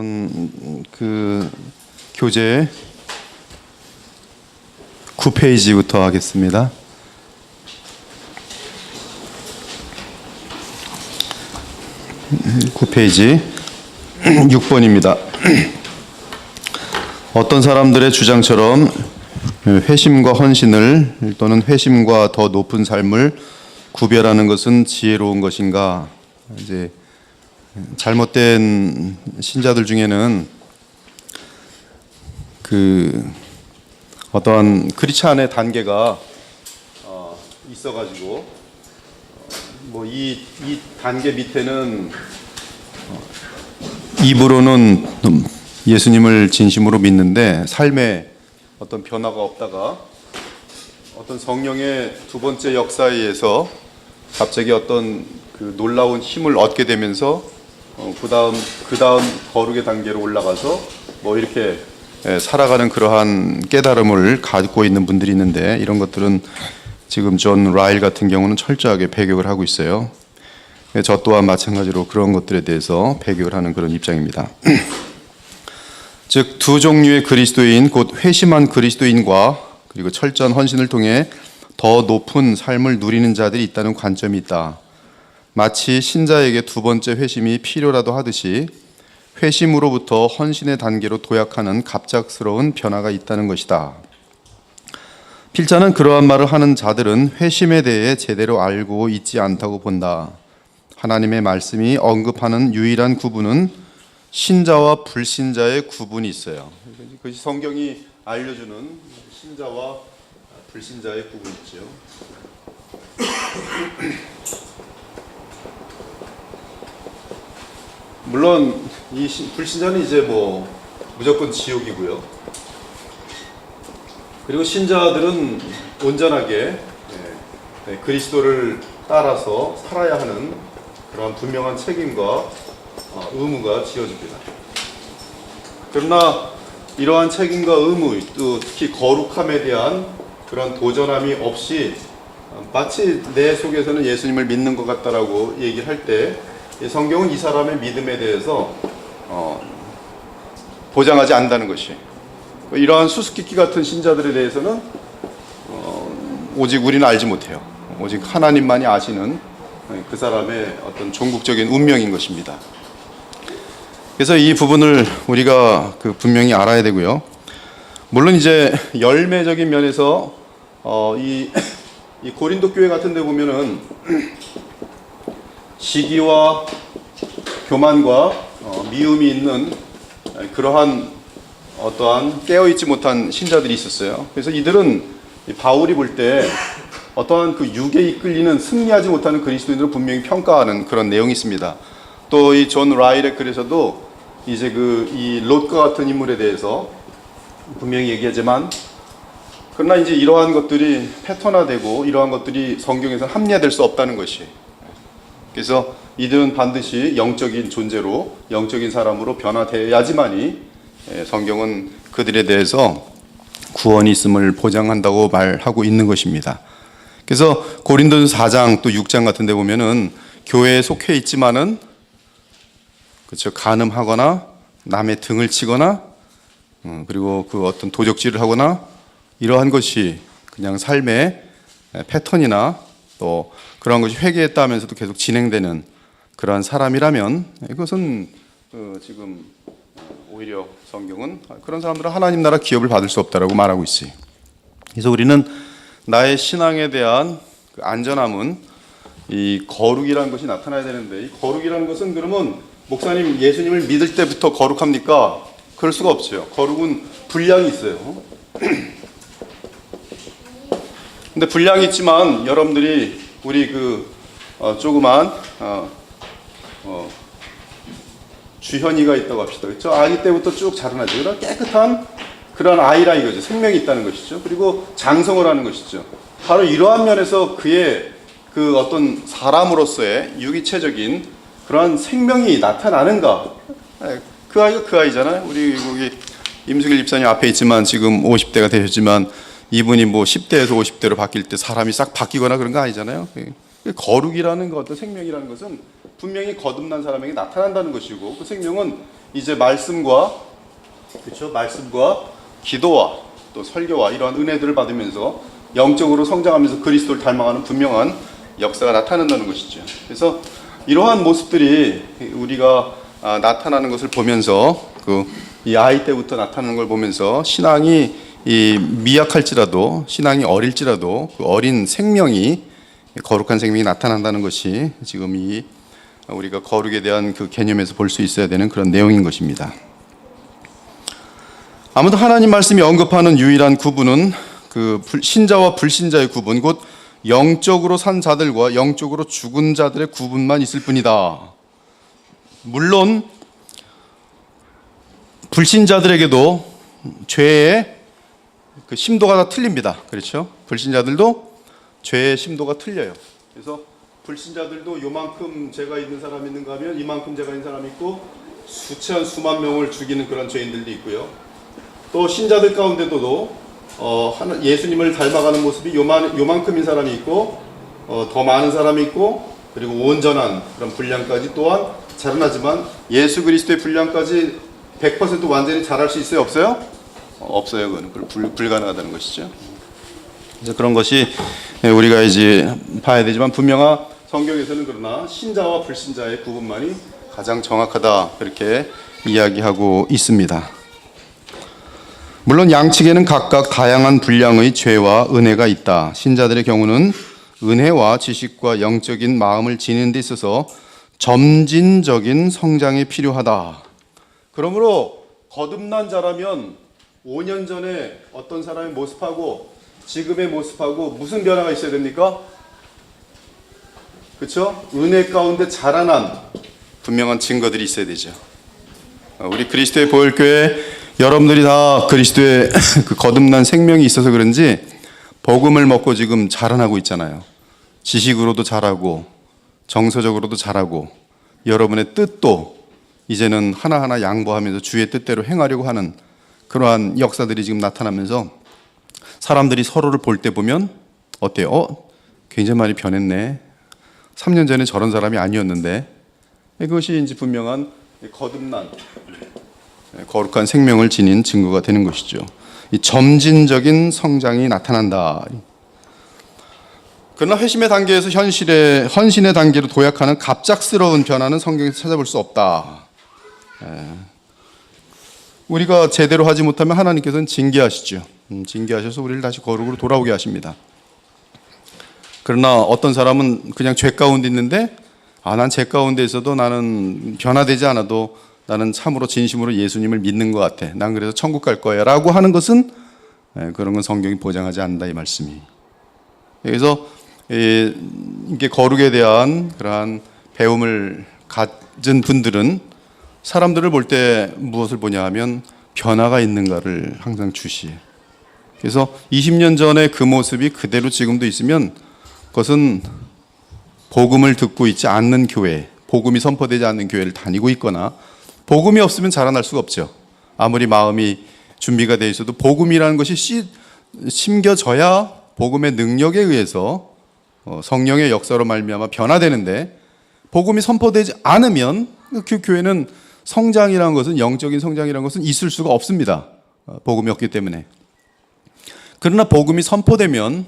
여러분 그 교재 9페이지부터 하겠습니다. 9페이지 6번입니다. 어떤 사람들의 주장처럼 회심과 헌신을 또는 회심과 더 높은 삶을 구별하는 것은 지혜로운 것인가? 이제 잘못된 신자들 중에는 그 어떠한 크리스찬의 단계가 있어가지고 뭐 이 단계 밑에는 입으로는 예수님을 진심으로 믿는데 삶에 어떤 변화가 없다가 어떤 성령의 두 번째 역사에 의해서 갑자기 어떤 그 놀라운 힘을 얻게 되면서 그 다음 거룩의 단계로 올라가서 뭐 이렇게 살아가는 그러한 깨달음을 갖고 있는 분들이 있는데, 이런 것들은 지금 존 라일 같은 경우는 철저하게 배격을 하고 있어요. 저 또한 마찬가지로 그런 것들에 대해서 배격을 하는 그런 입장입니다. 즉 두 종류의 그리스도인, 곧 회심한 그리스도인과 그리고 철저한 헌신을 통해 더 높은 삶을 누리는 자들이 있다는 관점이 있다. 마치 신자에게 두 번째 회심이 필요라도 하듯이 회심으로부터 헌신의 단계로 도약하는 갑작스러운 변화가 있다는 것이다. 필자는 그러한 말을 하는 자들은 회심에 대해 제대로 알고 있지 않다고 본다. 하나님의 말씀이 언급하는 유일한 구분은 신자와 불신자의 구분이 있어요. 그것이 성경이 알려주는 신자와 불신자의 구분이 있죠. 물론 이 불신자는 이제 뭐 무조건 지옥이고요. 그리고 신자들은 온전하게 그리스도를 따라서 살아야 하는 그러한 분명한 책임과 의무가 지어집니다. 그러나 이러한 책임과 의무, 또 특히 거룩함에 대한 그런 도전함이 없이 마치 내 속에서는 예수님을 믿는 것 같다라고 얘기를 할 때 성경은 이 사람의 믿음에 대해서 보장하지 않는다는 것이, 이러한 수수께끼 같은 신자들에 대해서는 오직 우리는 알지 못해요. 오직 하나님만이 아시는 그 사람의 어떤 종국적인 운명인 것입니다. 그래서 이 부분을 우리가 분명히 알아야 되고요. 물론 이제 열매적인 면에서 이 고린도 교회 같은 데 보면은 시기와 교만과 미움이 있는 그러한 어떠한 깨어있지 못한 신자들이 있었어요. 그래서 이들은 바울이 볼 때 어떠한 그 육에 이끌리는 승리하지 못하는 그리스도인들을 분명히 평가하는 그런 내용이 있습니다. 또 이 존 라일의 글에서도 이제 이 롯과 같은 인물에 대해서 분명히 얘기하지만, 그러나 이제 이러한 것들이 패턴화되고 이러한 것들이 성경에서 합리화될 수 없다는 것이, 그래서 이들은 반드시 영적인 존재로, 영적인 사람으로 변화되어야지만이 성경은 그들에 대해서 구원이 있음을 보장한다고 말하고 있는 것입니다. 그래서 고린도서 4장 또 6장 같은 데 보면은 교회에 속해 있지만은 그렇죠, 간음하거나 남의 등을 치거나 그리고 그 어떤 도적질을 하거나 이러한 것이 그냥 삶의 패턴이나 또 그런 것이 회개했다 하면서도 계속 진행되는 그러한 사람이라면, 이것은 지금 오히려 성경은 그런 사람들은 하나님 나라 기업을 받을 수 없다라고 말하고 있어요. 그래서 우리는 나의 신앙에 대한 그 안전함은 이 거룩이라는 것이 나타나야 되는데, 이 거룩이라는 것은 그러면 목사님 예수님을 믿을 때부터 거룩합니까? 그럴 수가 없어요. 거룩은 분량이 있어요. 근데 분량이 있지만 여러분들이 우리 조그만 주현이가 있다고 합시다. 그렇죠? 아기 때부터 쭉 자라나죠. 그런 깨끗한 그런 아이라 이거죠. 생명이 있다는 것이죠. 그리고 장성을 하는 것이죠. 바로 이러한 면에서 그의 그 어떤 사람으로서의 유기체적인 그러한 생명이 나타나는가? 그 아이가 그 아이잖아요. 우리 거기 임승일 집사님 앞에 있지만 지금 50대가 되셨지만 이분이 뭐 10대에서 50대로 바뀔 때 사람이 싹 바뀌거나 그런 거 아니잖아요. 거룩이라는 것, 어떤 생명이라는 것은 분명히 거듭난 사람에게 나타난다는 것이고, 그 생명은 이제 말씀과 기도와 또 설교와 이러한 은혜들을 받으면서 영적으로 성장하면서 그리스도를 닮아가는 분명한 역사가 나타난다는 것이죠. 그래서 이러한 모습들이 우리가 나타나는 것을 보면서 이 아이 때부터 나타나는 걸 보면서 신앙이 미약할지라도, 신앙이 어릴지라도 그 어린 생명이, 거룩한 생명이 나타난다는 것이 지금 이 우리가 거룩에 대한 그 개념에서 볼 수 있어야 되는 그런 내용인 것입니다. 아무튼 하나님 말씀이 언급하는 유일한 구분은 그 신자와 불신자의 구분, 곧 영적으로 산 자들과 영적으로 죽은 자들의 구분만 있을 뿐이다. 물론 불신자들에게도 죄의 그 심도가 다 틀립니다. 그렇죠? 불신자들도 죄의 심도가 틀려요. 그래서 불신자들도 요만큼 죄가 있는 사람이 있는가 하면 이만큼 죄가 있는 사람이 있고, 수천 수만 명을 죽이는 그런 죄인들도 있고요. 또 신자들 가운데도 예수님을 닮아가는 모습이 요만큼인 사람이 있고, 더 많은 사람이 있고, 그리고 온전한 그런 분량까지 또한 자라나지만, 예수 그리스도의 분량까지 100% 완전히 자랄 수 있어요? 없어요? 없어요. 그건 불가능하다는 것이죠. 그래서 그런 것이 우리가 이제 봐야 되지만, 분명한 성경에서는 그러나 신자와 불신자의 구분만이 가장 정확하다, 그렇게 이야기하고 있습니다. 물론 양측에는 각각 다양한 분량의 죄와 은혜가 있다. 신자들의 경우는 은혜와 지식과 영적인 마음을 지니는 데 있어서 점진적인 성장이 필요하다. 그러므로 거듭난 자라면 5년 전에 어떤 사람의 모습하고 지금의 모습하고 무슨 변화가 있어야 됩니까? 그렇죠? 은혜 가운데 자라난 분명한 증거들이 있어야 되죠. 우리 그리스도의 보혈교회 여러분들이 다 그리스도의 그 거듭난 생명이 있어서 그런지 복음을 먹고 지금 자라나고 있잖아요. 지식으로도 자라고 정서적으로도 자라고, 여러분의 뜻도 이제는 하나하나 양보하면서 주의 뜻대로 행하려고 하는 그러한 역사들이 지금 나타나면서 사람들이 서로를 볼 때 보면 어때요? 굉장히 많이 변했네. 3년 전에 저런 사람이 아니었는데. 그것이 이제 분명한 거듭난 거룩한 생명을 지닌 증거가 되는 것이죠. 이 점진적인 성장이 나타난다. 그러나 회심의 단계에서 헌신의 단계로 도약하는 갑작스러운 변화는 성경에서 찾아볼 수 없다. 우리가 제대로 하지 못하면 하나님께서는 징계하시죠. 징계하셔서 우리를 다시 거룩으로 돌아오게 하십니다. 그러나 어떤 사람은 그냥 죄 가운데 있는데, 난 죄 가운데 있어도 나는 변화되지 않아도 나는 참으로 진심으로 예수님을 믿는 것 같아. 난 그래서 천국 갈 거야 라고 하는 것은, 그런 건 성경이 보장하지 않는다, 이 말씀이. 그래서 이게 거룩에 대한 그러한 배움을 가진 분들은 사람들을 볼 때 무엇을 보냐 하면 변화가 있는가를 항상 주시해요. 그래서 20년 전에 그 모습이 그대로 지금도 있으면 그것은 복음을 듣고 있지 않는 교회, 복음이 선포되지 않는 교회를 다니고 있거나, 복음이 없으면 자라날 수가 없죠. 아무리 마음이 준비가 되어 있어도 복음이라는 것이 심겨져야 복음의 능력에 의해서 성령의 역사로 말미암아 변화되는데, 복음이 선포되지 않으면 그 교회는 성장이라는 것은, 영적인 성장이라는 것은 있을 수가 없습니다. 복음이 없기 때문에. 그러나 복음이 선포되면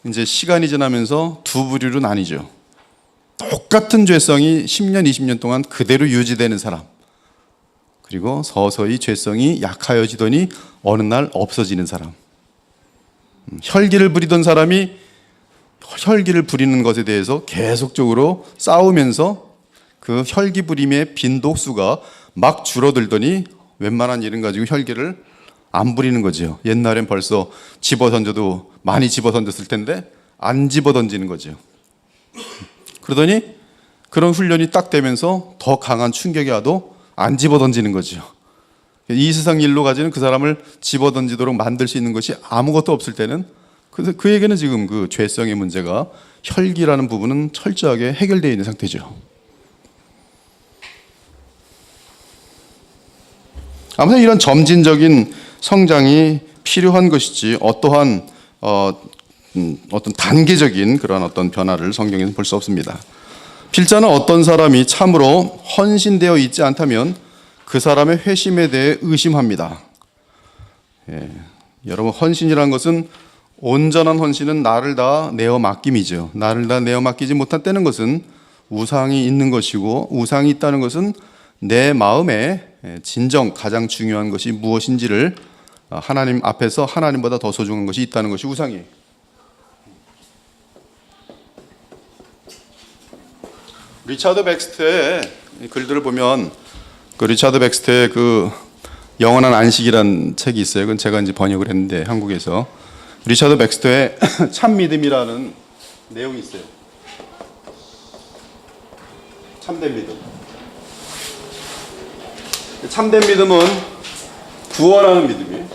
이제 시간이 지나면서 두 부류로 나뉘죠. 똑같은 죄성이 10년, 20년 동안 그대로 유지되는 사람, 그리고 서서히 죄성이 약하여지더니 어느 날 없어지는 사람. 혈기를 부리던 사람이 혈기를 부리는 것에 대해서 계속적으로 싸우면서 그 혈기 부림의 빈도수가 막 줄어들더니 웬만한 일은 가지고 혈기를 안 부리는 거죠. 옛날엔 벌써 집어 던져도 많이 집어 던졌을 텐데 안 집어 던지는 거죠. 그러더니 그런 훈련이 딱 되면서 더 강한 충격이 와도 안 집어 던지는 거죠. 이 세상 일로 가지는 그 사람을 집어 던지도록 만들 수 있는 것이 아무것도 없을 때는, 그래서 그에게는 지금 그 죄성의 문제가, 혈기라는 부분은 철저하게 해결되어 있는 상태죠. 아무튼 이런 점진적인 성장이 필요한 것이지 어떠한 어떤 단계적인 그런 어떤 변화를 성경에는 볼 수 없습니다. 필자는 어떤 사람이 참으로 헌신되어 있지 않다면 그 사람의 회심에 대해 의심합니다. 여러분, 헌신이란 것은 온전한 헌신은 나를 다 내어 맡김이죠. 나를 다 내어 맡기지 못한다는 것은 우상이 있는 것이고, 우상이 있다는 것은 내 마음에 진정 가장 중요한 것이 무엇인지를 하나님 앞에서 하나님보다 더 소중한 것이 있다는 것이 우상이에요. 리차드 백스터의 글들을 보면, 그 리차드 백스터의 그 영원한 안식이라는 책이 있어요. 그건 제가 이제 번역을 했는데, 한국에서 리차드 백스터의 참 믿음이라는 내용이 있어요. 참된 믿음. 참된 믿음은 구원하는 믿음이에요.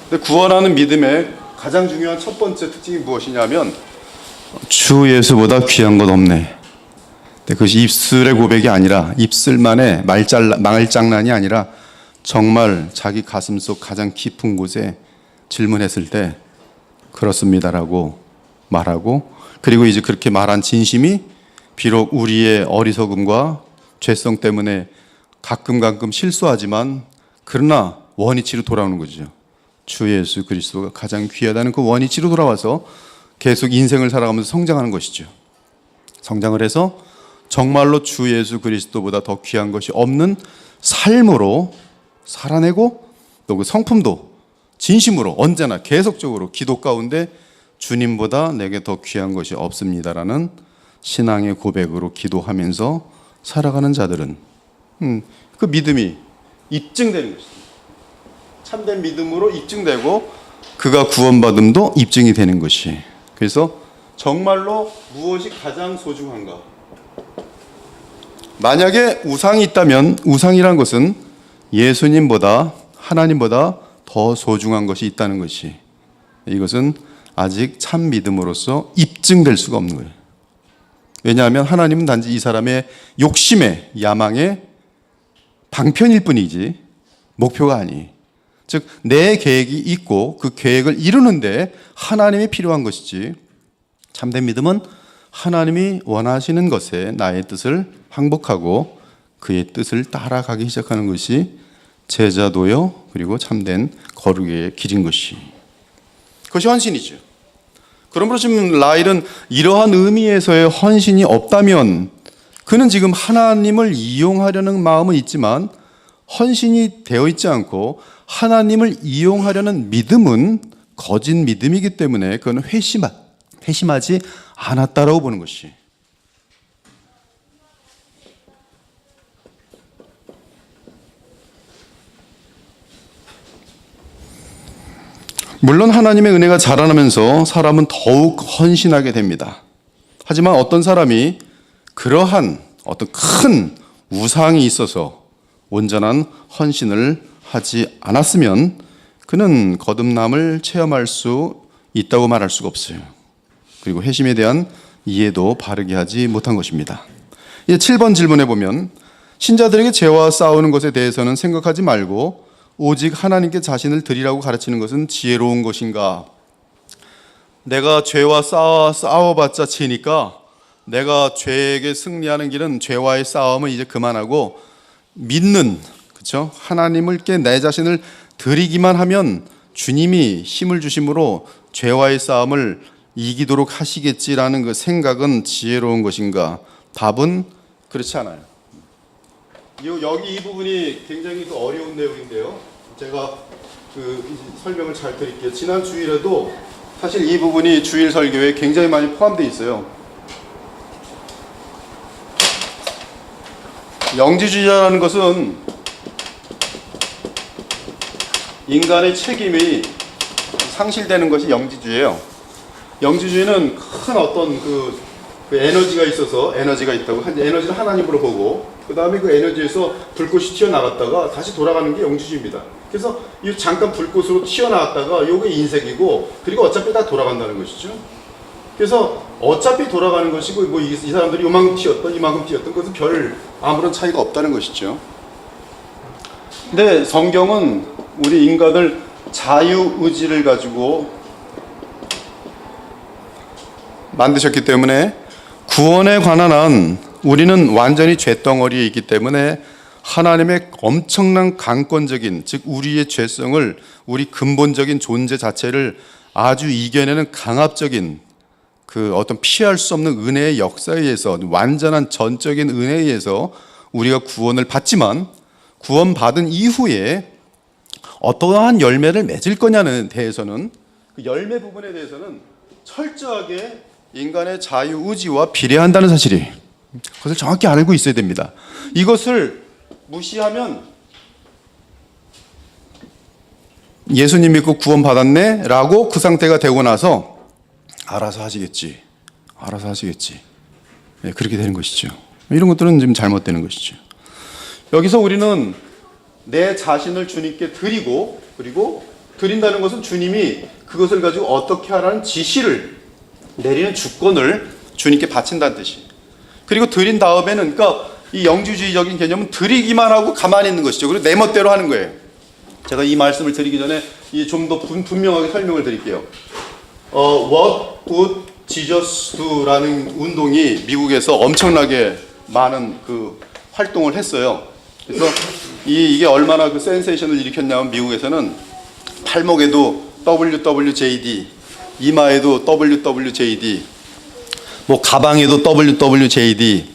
근데 구원하는 믿음의 가장 중요한 첫 번째 특징이 무엇이냐면, 주 예수보다 귀한 것 없네. 그것이 입술의 고백이 아니라, 입술만의 말장난이 아니라 정말 자기 가슴속 가장 깊은 곳에 질문했을 때 그렇습니다라고 말하고, 그리고 이제 그렇게 말한 진심이 비록 우리의 어리석음과 죄성 때문에 가끔 실수하지만 그러나 원위치로 돌아오는 거죠. 주 예수 그리스도가 가장 귀하다는 그 원위치로 돌아와서 계속 인생을 살아가면서 성장하는 것이죠. 성장을 해서 정말로 주 예수 그리스도보다 더 귀한 것이 없는 삶으로 살아내고, 또 그 성품도 진심으로 언제나 계속적으로 기도 가운데 주님보다 내게 더 귀한 것이 없습니다라는 신앙의 고백으로 기도하면서 살아가는 자들은 그 믿음이 입증되는 것입니다. 참된 믿음으로 입증되고 그가 구원받음도 입증이 되는 것이. 그래서 정말로 무엇이 가장 소중한가? 만약에 우상이 있다면 우상이란 것은 예수님보다, 하나님보다 더 소중한 것이 있다는 것이, 이것은 아직 참 믿음으로서 입증될 수가 없는 거예요. 왜냐하면 하나님은 단지 이 사람의 욕심의 야망의 방편일 뿐이지 목표가 아니. 즉 내 계획이 있고 그 계획을 이루는데 하나님이 필요한 것이지, 참된 믿음은 하나님이 원하시는 것에 나의 뜻을 항복하고 그의 뜻을 따라가기 시작하는 것이 제자도요, 그리고 참된 거룩의 길인 것이, 그것이 헌신이죠. 그러므로 지금 라일은 이러한 의미에서의 헌신이 없다면 그는 지금 하나님을 이용하려는 마음은 있지만 헌신이 되어 있지 않고 하나님을 이용하려는 믿음은 거짓 믿음이기 때문에 그는 회심하지 않았다라고 보는 것이. 물론 하나님의 은혜가 자라나면서 사람은 더욱 헌신하게 됩니다. 하지만 어떤 사람이 그러한 어떤 큰 우상이 있어서 온전한 헌신을 하지 않았으면 그는 거듭남을 체험할 수 있다고 말할 수가 없어요. 그리고 회심에 대한 이해도 바르게 하지 못한 것입니다. 이제 7번 질문에 보면, 신자들에게 죄와 싸우는 것에 대해서는 생각하지 말고 오직 하나님께 자신을 드리라고 가르치는 것은 지혜로운 것인가? 내가 죄와 싸워봤자 지니까 내가 죄에게 승리하는 길은, 죄와의 싸움은 이제 그만하고 믿는, 그렇죠? 하나님께 내 자신을 드리기만 하면 주님이 힘을 주심으로 죄와의 싸움을 이기도록 하시겠지라는 그 생각은 지혜로운 것인가? 답은 그렇지 않아요. 여기 이 부분이 굉장히 어려운 내용인데요. 제가 설명을 잘 드릴게요. 지난 주일에도 사실 이 부분이 주일 설교에 굉장히 많이 포함되어 있어요. 영지주의자라는 것은 인간의 책임이 상실되는 것이 영지주의예요. 영지주의는 큰 어떤 그 에너지가 있어서, 에너지가 있다고, 에너지를 하나님으로 보고 그 다음에 그 에너지에서 불꽃이 튀어나갔다가 다시 돌아가는 게 영지주의입니다. 그래서 이 잠깐 불꽃으로 튀어나왔다가 요게 인색이고, 그리고 어차피 다 돌아간다는 것이죠. 그래서 어차피 돌아가는 것이고, 뭐 이 사람들이 요만큼 튀었던 이만큼 튀었던 것은 별 아무런 차이가 없다는 것이죠. 근데 성경은 우리 인간을 자유의지를 가지고 만드셨기 때문에 구원에 관한 한 우리는 완전히 죄덩어리에 있기 때문에 하나님의 엄청난 강권적인, 즉 우리의 죄성을, 우리 근본적인 존재 자체를 아주 이겨내는 강압적인 그 어떤 피할 수 없는 은혜의 역사에 의해서, 완전한 전적인 은혜에 의해서 우리가 구원을 받지만, 구원받은 이후에 어떠한 열매를 맺을 거냐는 대해서는, 그 열매 부분에 대해서는 철저하게 인간의 자유의지와 비례한다는 사실이, 그것을 정확히 알고 있어야 됩니다. 이것을 무시하면 예수님 믿고 구원받았네 라고 그 상태가 되고 나서 알아서 하시겠지, 네, 그렇게 되는 것이죠. 이런 것들은 지금 잘못되는 것이죠. 여기서 우리는 내 자신을 주님께 드리고, 그리고 드린다는 것은 주님이 그것을 가지고 어떻게 하라는 지시를 내리는 주권을 주님께 바친다는 뜻이에요. 그리고 드린 다음에는, 그러니까 이 영주주의적인 개념은 드리기만 하고 가만히 있는 것이죠. 그리고 내 멋대로 하는 거예요. 제가 이 말씀을 드리기 전에 좀 더 분명하게 설명을 드릴게요. What would Jesus do라는 운동이 미국에서 엄청나게 많은 그 활동을 했어요. 그래서 이게 얼마나 그 센세이션을 일으켰냐면, 미국에서는 팔목에도 WWJD, 이마에도 WWJD, 뭐 가방에도 WWJD,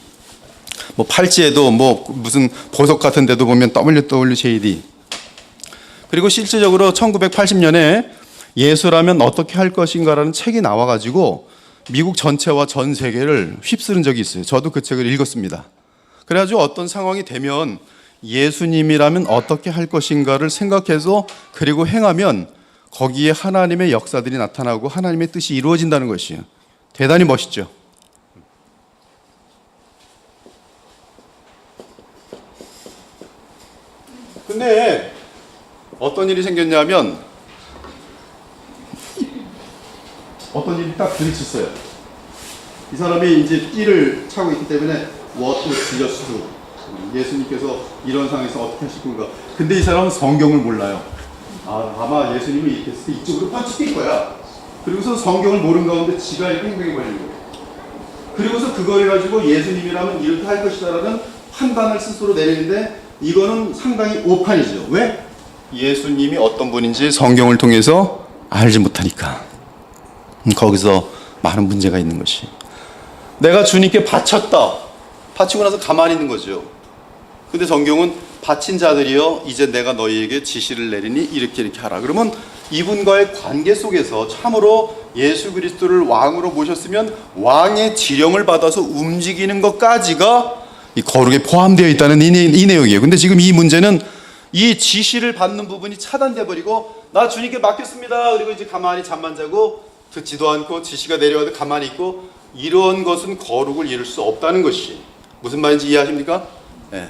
뭐 팔찌에도 뭐 무슨 보석 같은 데도 보면 WWJD. 그리고 실질적으로 1980년에 예수라면 어떻게 할 것인가라는 책이 나와가지고 미국 전체와 전 세계를 휩쓰는 적이 있어요. 저도 그 책을 읽었습니다. 그래가지고 어떤 상황이 되면 예수님이라면 어떻게 할 것인가를 생각해서, 그리고 행하면 거기에 하나님의 역사들이 나타나고 하나님의 뜻이 이루어진다는 것이에요. 대단히 멋있죠. 근데 어떤 일이 생겼냐면, 어떤 일이 딱 부딪혔어요. 이 사람이 이제 띠를 차고 있기 때문에 What would Jesus do? 예수님께서 이런 상황에서 어떻게 하실 건가. 근데 이 사람은 성경을 몰라요. 아마 예수님이 이렇게 했을 때 이쪽으로 펀치 뛸 거야. 그리고서 성경을 모르는 가운데 지가 이렇게 행동해 버리는 거예요. 그리고서 그걸 가지고 예수님이라면 이렇게 할 것이다라는 판단을 스스로 내리는데, 이거는 상당히 오판이죠. 왜? 예수님이 어떤 분인지 성경을 통해서 알지 못하니까. 거기서 많은 문제가 있는 것이, 내가 주님께 바쳤다, 바치고 나서 가만히 있는 거죠. 근데 성경은 바친 자들이여 이제 내가 너희에게 지시를 내리니 이렇게 하라. 그러면 이분과의 관계 속에서 참으로 예수 그리스도를 왕으로 모셨으면 왕의 지령을 받아서 움직이는 것까지가 이 거룩에 포함되어 있다는 이 내용이에요. 근데 지금 이 문제는 이 지시를 받는 부분이 차단돼 버리고, 나 주님께 맡겼습니다, 그리고 이제 가만히 잠만 자고 듣지도 않고 지시가 내려와도 가만히 있고, 이런 것은 거룩을 이룰 수 없다는 것이, 무슨 말인지 이해하십니까? 네.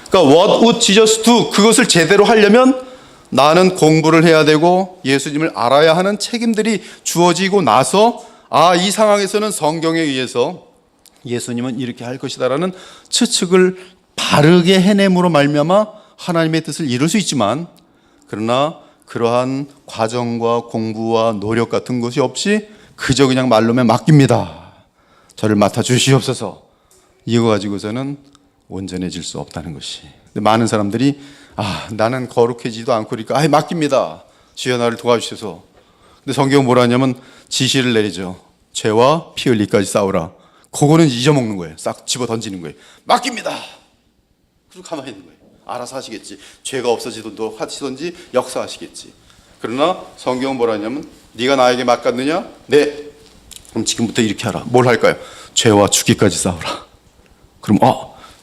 그러니까 What would Jesus do? 그것을 제대로 하려면 나는 공부를 해야 되고 예수님을 알아야 하는 책임들이 주어지고 나서, 이 상황에서는 성경에 의해서 예수님은 이렇게 할 것이다라는 추측을 바르게 해냄으로 말미암아 하나님의 뜻을 이룰 수 있지만, 그러나 그러한 과정과 공부와 노력 같은 것이 없이 그저 그냥 말로만 맡깁니다, 저를 맡아 주시옵소서, 이거 가지고서는 온전해질 수 없다는 것이. 근데 많은 사람들이 나는 거룩해지지도 않고 그러니까 맡깁니다, 주여 나를 도와주셔서. 근데 성경은 뭐라 하냐면 지시를 내리죠. 죄와 피 흘리까지 싸우라. 그거는 잊어먹는 거예요. 싹 집어 던지는 거예요. 맡깁니다. 그리고 가만히 있는 거예요. 알아서 하시겠지. 죄가 없어지든지 하시든지 역사하시겠지. 그러나 성경은 뭐라 하냐면, 네가 나에게 맡겼느냐? 네. 그럼 지금부터 이렇게 하라. 뭘 할까요? 죄와 죽기까지 싸우라. 그럼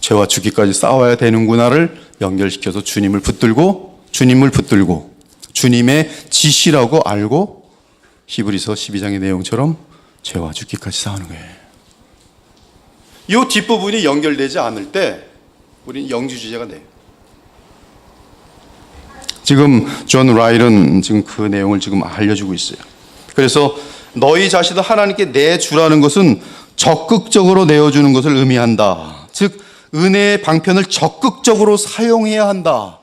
죄와 죽기까지 싸워야 되는구나를 연결시켜서 주님을 붙들고 주님의 지시라고 알고 히브리서 12장의 내용처럼 죄와 죽기까지 싸우는 거예요. 이 뒷부분이 연결되지 않을 때 우리는 영주주의자가 돼요. 지금 존 라일은 지금 그 내용을 지금 알려주고 있어요. 그래서 너희 자신을 하나님께 내주라는 것은 적극적으로 내어주는 것을 의미한다. 즉 은혜의 방편을 적극적으로 사용해야 한다.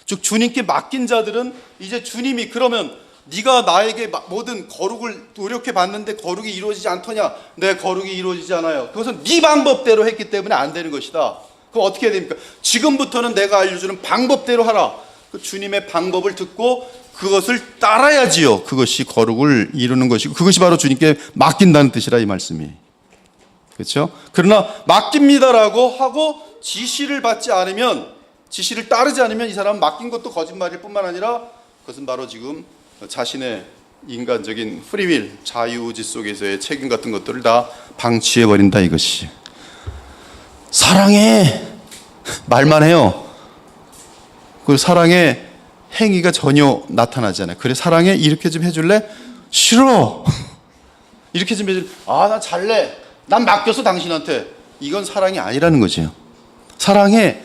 즉 주님께 맡긴 자들은 이제 주님이, 그러면 네가 나에게 모든 거룩을 노력해 봤는데 거룩이 이루어지지 않더냐? 내 거룩이 이루어지지 않아요. 그것은 네 방법대로 했기 때문에 안 되는 것이다. 그럼 어떻게 해야 됩니까? 지금부터는 내가 알려주는 방법대로 하라. 그 주님의 방법을 듣고 그것을 따라야지요. 그것이 거룩을 이루는 것이고 그것이 바로 주님께 맡긴다는 뜻이라 이 말씀이. 그렇죠? 그러나 맡깁니다라고 하고 지시를 받지 않으면, 지시를 따르지 않으면 이 사람은 맡긴 것도 거짓말일 뿐만 아니라 그것은 바로 지금 자신의 인간적인 프리윌, 자유의지 속에서의 책임 같은 것들을 다 방치해버린다 이것이. 사랑해 말만 해요. 그 사랑의 행위가 전혀 나타나지 않아요. 그래 사랑해 이렇게 좀 해줄래? 싫어. 이렇게 좀 해줄래? 나 잘래. 난 맡겼어 당신한테. 이건 사랑이 아니라는 거죠. 사랑해.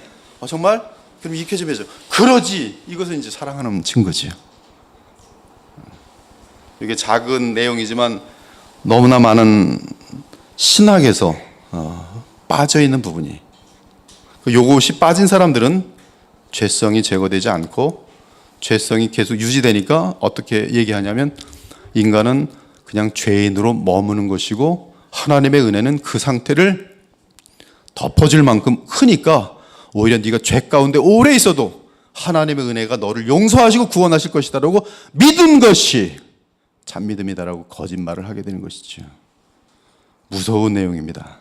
정말? 그럼 이렇게 좀 해줘. 그러지. 이것은 이제 사랑하는 증거지요. 이게 작은 내용이지만 너무나 많은 신학에서 빠져 있는 부분이. 요것이 빠진 사람들은 죄성이 제거되지 않고 죄성이 계속 유지되니까 어떻게 얘기하냐면 인간은 그냥 죄인으로 머무는 것이고 하나님의 은혜는 그 상태를 덮어줄 만큼 크니까 오히려 네가 죄 가운데 오래 있어도 하나님의 은혜가 너를 용서하시고 구원하실 것이다라고 믿은 것이 참믿음이다라고 거짓말을 하게 되는 것이죠. 무서운 내용입니다.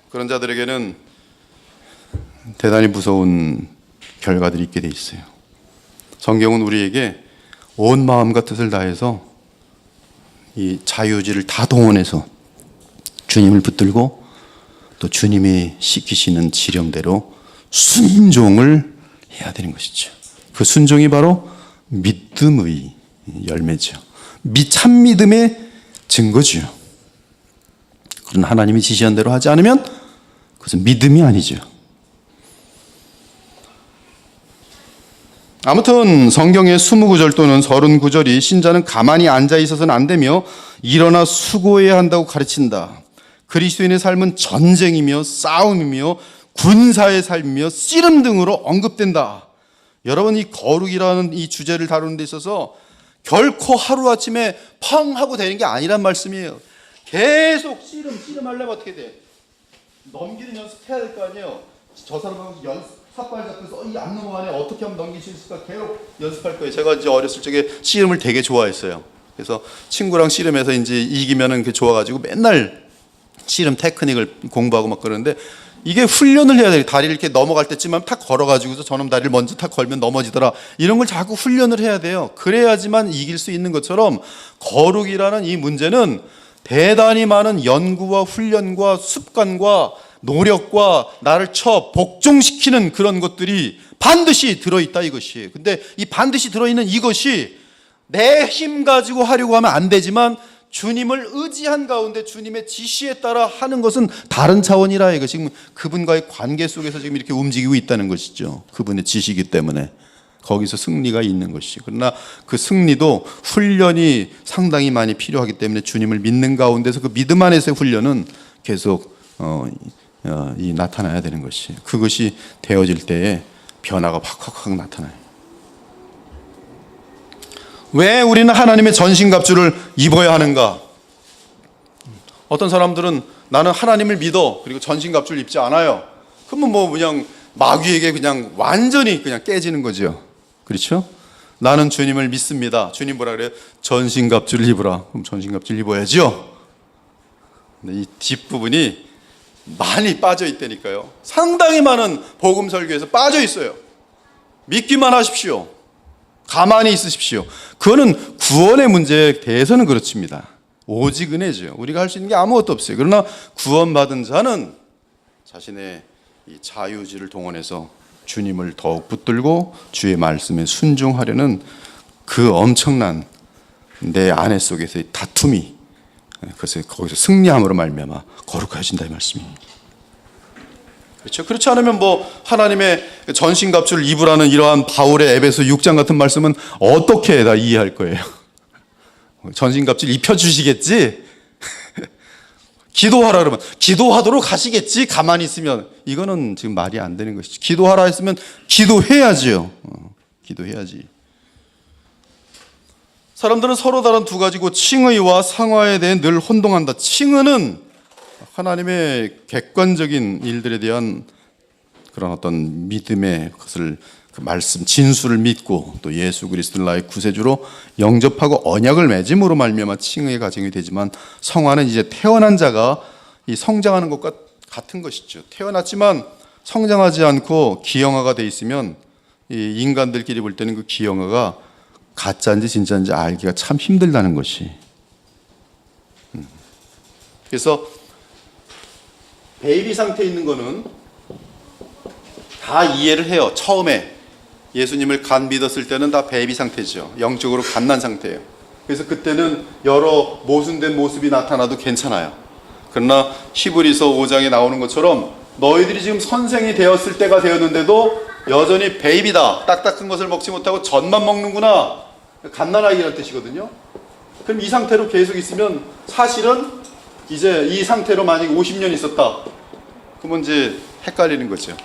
그런 자들에게는 대단히 무서운 결과들이 있게 돼 있어요. 성경은 우리에게 온 마음과 뜻을 다해서 이 자유의지를 다 동원해서 주님을 붙들고 또 주님이 시키시는 지령대로 순종을 해야 되는 것이죠. 그 순종이 바로 믿음의 열매죠. 참믿음의 증거죠. 그러나 하나님이 지시한 대로 하지 않으면 그것은 믿음이 아니죠. 아무튼 성경의 20구절 또는 30구절이 신자는 가만히 앉아 있어서는 안 되며 일어나 수고해야 한다고 가르친다. 그리스도인의 삶은 전쟁이며 싸움이며 군사의 삶이며 씨름 등으로 언급된다. 여러분, 이 거룩이라는 이 주제를 다루는 데 있어서 결코 하루아침에 펑 하고 되는 게 아니란 말씀이에요. 계속 씨름 하려면 어떻게 돼? 넘기는 연습해야 될 거 아니에요. 저 사람하고 삿발 잡혀서 이 안 넘어가네, 어떻게 하면 넘길 수 있을까 계속 연습할 거예요. 제가 이제 어렸을 적에 씨름을 되게 좋아했어요. 그래서 친구랑 씨름해서 이제 이기면은 좋아가지고 맨날 씨름 테크닉을 공부하고 막 그러는데 이게 훈련을 해야 돼요. 다리를 이렇게 넘어갈 때쯤만 탁 걸어가지고서 저놈 다리를 먼저 탁 걸면 넘어지더라. 이런 걸 자꾸 훈련을 해야 돼요. 그래야지만 이길 수 있는 것처럼 거룩이라는 이 문제는 대단히 많은 연구와 훈련과 습관과 노력과 나를 복종시키는 그런 것들이 반드시 들어있다 이것이. 근데 이 반드시 들어있는 이것이 내 힘 가지고 하려고 하면 안 되지만 주님을 의지한 가운데 주님의 지시에 따라 하는 것은 다른 차원이라 이거 지금 그분과의 관계 속에서 지금 이렇게 움직이고 있다는 것이죠. 그분의 지시이기 때문에 거기서 승리가 있는 것이. 그러나 그 승리도 훈련이 상당히 많이 필요하기 때문에 주님을 믿는 가운데서 그 믿음 안에서의 훈련은 계속 나타나야 되는 것이. 그것이 되어질 때에 변화가 확 나타나요. 왜 우리는 하나님의 전신갑주를 입어야 하는가? 어떤 사람들은 나는 하나님을 믿어, 그리고 전신갑주를 입지 않아요. 그러면 그냥 마귀에게 그냥 완전히 그냥 깨지는 거죠. 그렇죠? 나는 주님을 믿습니다. 주님 뭐라 그래요? 전신갑주를 입으라. 그럼 전신갑주를 입어야죠. 근데 이 뒷부분이 많이 빠져 있다니까요. 상당히 많은 복음 설교에서 빠져 있어요. 믿기만 하십시오. 가만히 있으십시오. 그거는 구원의 문제에 대해서는 그렇습니다. 오직 은혜죠. 우리가 할 수 있는 게 아무것도 없어요. 그러나 구원받은 자는 자신의 이 자유의지를 동원해서 주님을 더욱 붙들고 주의 말씀에 순종하려는 그 엄청난 내 안에 속에서의 다툼이, 그래서 거기서 승리함으로 말미암아 거룩해진다 이 말씀입니다. 그렇죠? 그렇지 않으면 하나님의 전신갑주를 입으라는 이러한 바울의 에베소 6장 같은 말씀은 어떻게 다 이해할 거예요? 전신갑주를 입혀주시겠지? 기도하라 그러면 기도하도록 하시겠지? 가만히 있으면. 이거는 지금 말이 안 되는 것이죠. 기도하라 했으면 기도해야지요. 기도해야지. 사람들은 서로 다른 두 가지고 칭의와 상화에 대해 늘 혼동한다. 칭의는 하나님의 객관적인 일들에 대한 그런 어떤 믿음의 것을 그 말씀 진수를 믿고 또 예수 그리스도를 나의 구세주로 영접하고 언약을 맺음으로 말미암아 칭의의 가정이 되지만 성화는 이제 태어난 자가 이 성장하는 것과 같은 것이죠. 태어났지만 성장하지 않고 기형아가 돼 있으면 이 인간들끼리 볼 때는 그 기형아가 가짜인지 진짜인지 알기가 참 힘들다는 것이. 그래서 베이비 상태에 있는 거는 다 이해를 해요. 처음에 예수님을 간 믿었을 때는 다 베이비 상태죠. 영적으로 갓난 상태예요. 그래서 그때는 여러 모순된 모습이 나타나도 괜찮아요. 그러나 히브리서 5장에 나오는 것처럼 너희들이 지금 선생이 되었을 때가 되었는데도 여전히 베이비다. 딱딱한 것을 먹지 못하고 젖만 먹는구나. 갓난아이라는 뜻이거든요. 그럼 이 상태로 계속 있으면 사실은 이제 이 상태로 만약 50년 있었다. 그러면 이제 헷갈리는 거죠.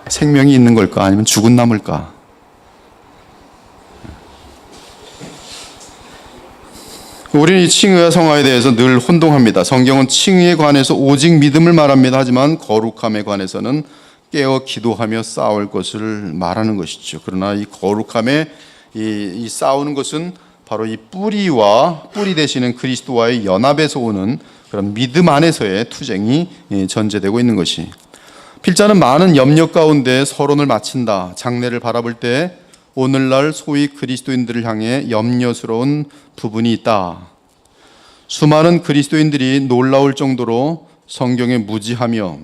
생명이 있는 걸까 아니면 죽은 나물까? 우리는 이 칭의와 성화에 대해서 늘 혼동합니다. 성경은 칭의에 관해서 오직 믿음을 말합니다. 하지만 거룩함에 관해서는 깨어 기도하며 싸울 것을 말하는 것이죠. 그러나 이 거룩함에 이 싸우는 것은 바로 이 뿌리 되시는 그리스도와의 연합에서 오는 그런 믿음 안에서의 투쟁이 전제되고 있는 것이. 필자는 많은 염려 가운데 서론을 마친다. 장래를 바라볼 때 오늘날 소위 그리스도인들을 향해 염려스러운 부분이 있다. 수많은 그리스도인들이 놀라울 정도로 성경에 무지하며,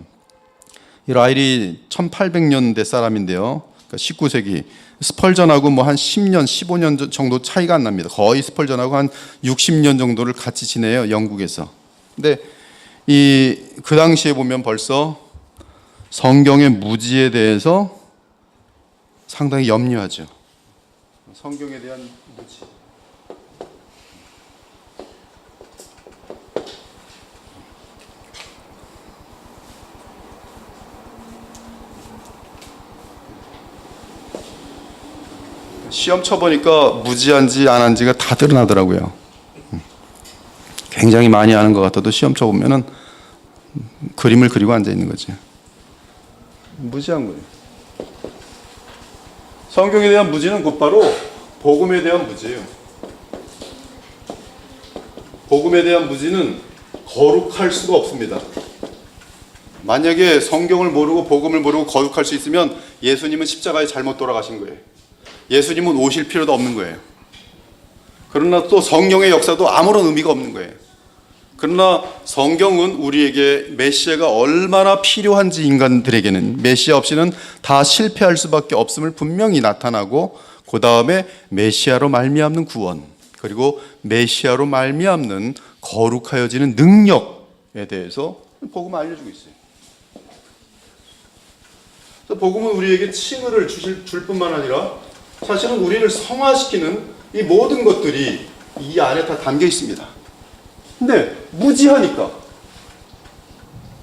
이 라일이 1800년대 사람인데요. 그러니까 19세기 스펄전하고 뭐 한 10년, 15년 정도 차이가 안 납니다. 거의 스펄전하고 한 60년 정도를 같이 지내요, 영국에서. 근데 그 당시에 보면 벌써 성경의 무지에 대해서 상당히 염려하죠. 성경에 대한 무지. 시험 쳐보니까 무지한지 안 한지가 다 드러나더라고요. 굉장히 많이 하는 것 같아도 시험 쳐보면은 그림을 그리고 앉아 있는 거지. 무지한 거예요. 성경에 대한 무지는 곧바로 복음에 대한 무지예요. 복음에 대한 무지는 거룩할 수가 없습니다. 만약에 성경을 모르고 복음을 모르고 거룩할 수 있으면 예수님은 십자가에 잘못 돌아가신 거예요. 예수님은 오실 필요도 없는 거예요. 그러나 또 성령의 역사도 아무런 의미가 없는 거예요. 그러나 성경은 우리에게 메시아가 얼마나 필요한지, 인간들에게는 메시아 없이는 다 실패할 수밖에 없음을 분명히 나타나고, 그 다음에 메시아로 말미암는 구원, 그리고 메시아로 말미암는 거룩하여지는 능력에 대해서 복음을 알려주고 있어요. 그래서 복음은 우리에게 칭의를 줄 뿐만 아니라 사실은 우리를 성화시키는 이 모든 것들이 이 안에 다 담겨 있습니다. 근데 무지하니까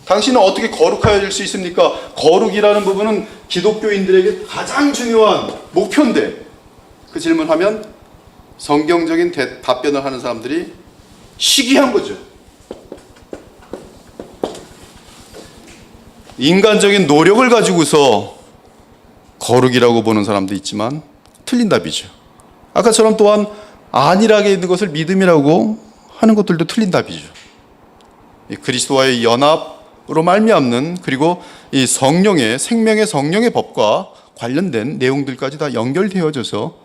당신은 어떻게 거룩해질 수 있습니까? 거룩이라는 부분은 기독교인들에게 가장 중요한 목표인데, 그 질문하면 성경적인 답변을 하는 사람들이 시기한 거죠. 인간적인 노력을 가지고서 거룩이라고 보는 사람도 있지만 틀린 답이죠. 아까처럼 또한 안일하게 있는 것을 믿음이라고 하는 것들도 틀린 답이죠. 그리스도와의 연합으로 말미암는, 그리고 이 성령의, 생명의 성령의 법과 관련된 내용들까지 다 연결되어져서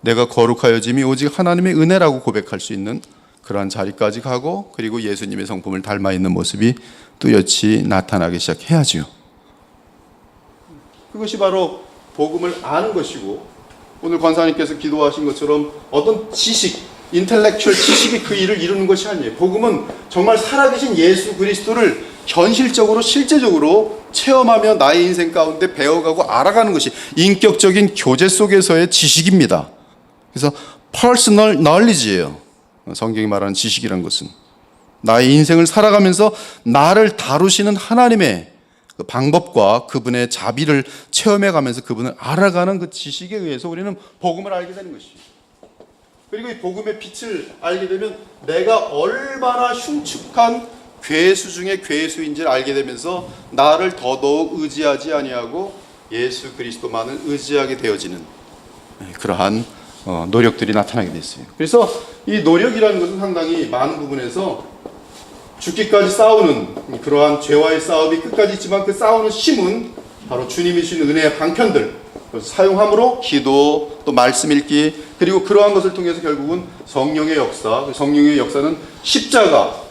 내가 거룩하여짐이 오직 하나님의 은혜라고 고백할 수 있는 그러한 자리까지 가고, 그리고 예수님의 성품을 닮아 있는 모습이 뚜렷이 나타나기 시작해야죠. 그것이 바로 복음을 아는 것이고, 오늘 권사님께서 기도하신 것처럼 어떤 지식, 인텔렉츄얼 지식이 그 일을 이루는 것이 아니에요. 복음은 정말 살아계신 예수 그리스도를 현실적으로 실제적으로 체험하며 나의 인생 가운데 배워가고 알아가는 것이 인격적인 교제 속에서의 지식입니다. 그래서 퍼스널 knowledge예요. 성경이 말하는 지식이라는 것은 나의 인생을 살아가면서 나를 다루시는 하나님의 그 방법과 그분의 자비를 체험해가면서 그분을 알아가는 그 지식에 의해서 우리는 복음을 알게 되는 것이에요. 그리고 이 복음의 빛을 알게 되면 내가 얼마나 흉측한 괴수 중에 괴수인지를 알게 되면서 나를 더더욱 의지하지 아니하고 예수 그리스도만을 의지하게 되어지는 그러한 노력들이 나타나게 됐어요. 그래서 이 노력이라는 것은 상당히 많은 부분에서 죽기까지 싸우는 그러한 죄와의 싸움이 끝까지 있지만 그 싸우는 힘은 바로 주님이 주신 은혜의 방편들 사용함으로 기도, 또 말씀 읽기, 그리고 그러한 것을 통해서 결국은 성령의 역사, 성령의 역사는 십자가가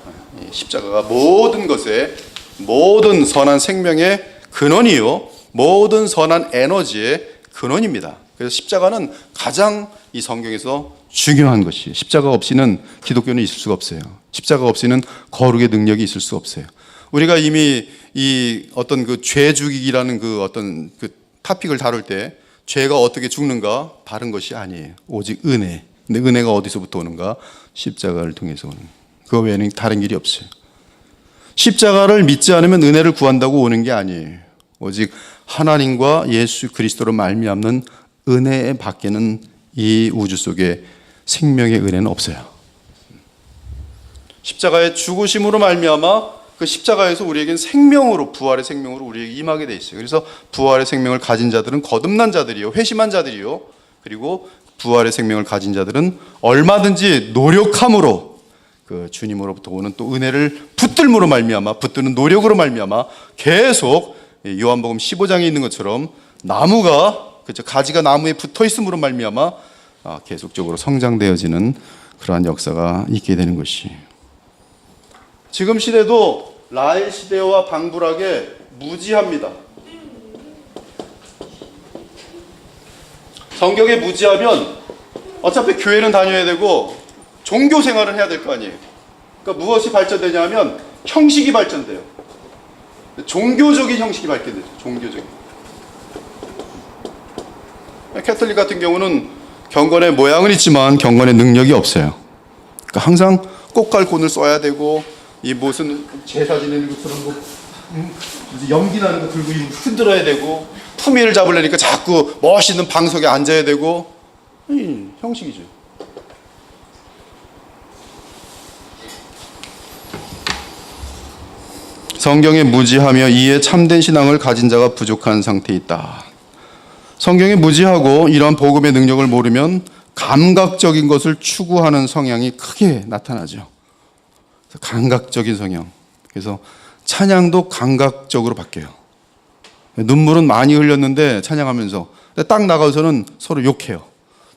모든 것의, 모든 선한 생명의 근원이요, 모든 선한 에너지의 근원입니다. 그래서 십자가는 가장 이 성경에서 중요한 것이에요. 십자가 없이는 기독교는 있을 수가 없어요. 십자가 없이는 거룩의 능력이 있을 수 없어요. 우리가 이미 이 어떤 그 죄 죽이기라는 그 어떤 그 타픽을 다룰 때 죄가 어떻게 죽는가 다른 것이 아니에요. 오직 은혜. 근데 은혜가 어디서부터 오는가? 십자가를 통해서 오는. 그 외에는 다른 길이 없어요. 십자가를 믿지 않으면 은혜를 구한다고 오는 게 아니에요. 오직 하나님과 예수 그리스도로 말미암는 은혜 밖에는 이 우주 속에 생명의 은혜는 없어요. 십자가의 죽으심으로 말미암아 그 십자가에서 우리에겐 생명으로, 부활의 생명으로 우리에게 임하게 돼 있어요. 그래서 부활의 생명을 가진 자들은 거듭난 자들이요, 회심한 자들이요, 그리고 부활의 생명을 가진 자들은 얼마든지 노력함으로 그 주님으로부터 오는 또 은혜를 붙들므로 말미암아, 붙드는 노력으로 말미암아 계속 요한복음 15장에 있는 것처럼 나무가, 그렇죠, 가지가 나무에 붙어 있음으로 말미암아 계속적으로 성장되어지는 그러한 역사가 있게 되는 것이에요. 지금 시대도 라헬 시대와 방불하게 무지합니다. 성경에 무지하면 어차피 교회는 다녀야 되고 종교 생활은 해야 될 거 아니에요. 그러니까 무엇이 발전되냐 하면 형식이 발전돼요. 종교적인 형식이 발전되죠. 종교적인. 캐톨릭 같은 경우는 경건의 모양은 있지만 경건의 능력이 없어요. 그러니까 항상 꽃갈콘을 써야 되고, 이 무슨 제사 지내는 것처럼 뭐 연기 나는 거 들고 흔들어야 되고, 품위를 잡으려니까 자꾸 멋있는 방석에 앉아야 되고, 형식이죠. 성경에 무지하며 이에 참된 신앙을 가진 자가 부족한 상태에 있다. 성경에 무지하고 이러한 복음의 능력을 모르면 감각적인 것을 추구하는 성향이 크게 나타나죠. 감각적인 성향. 그래서 찬양도 감각적으로 바뀌어요. 눈물은 많이 흘렸는데 찬양하면서 딱 나가서는 서로 욕해요.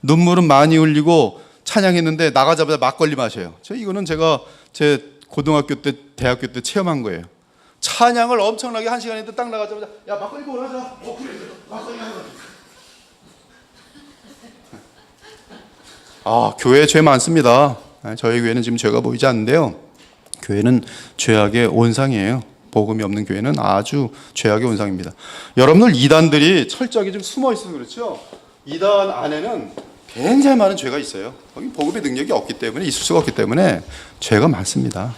눈물은 많이 흘리고 찬양했는데 나가자마자 막걸리 마셔요. 이거는 제가 제 고등학교 때, 대학교 때 체험한 거예요. 찬양을 엄청나게 한 시간 했는데 딱 나가자마자 야 막걸리 먹으러 가자. 그래 막걸리 하자. 교회에 죄 많습니다. 저희 교회는 지금 죄가 보이지 않는데요. 교회는 죄악의 온상이에요. 복음이 없는 교회는 아주 죄악의 온상입니다. 여러분들 이단들이 철저하게 좀 숨어 있어서 그렇죠. 이단 안에는 굉장히 많은 죄가 있어요. 거기 복음의 능력이 없기 때문에, 있을 수가 없기 때문에 죄가 많습니다.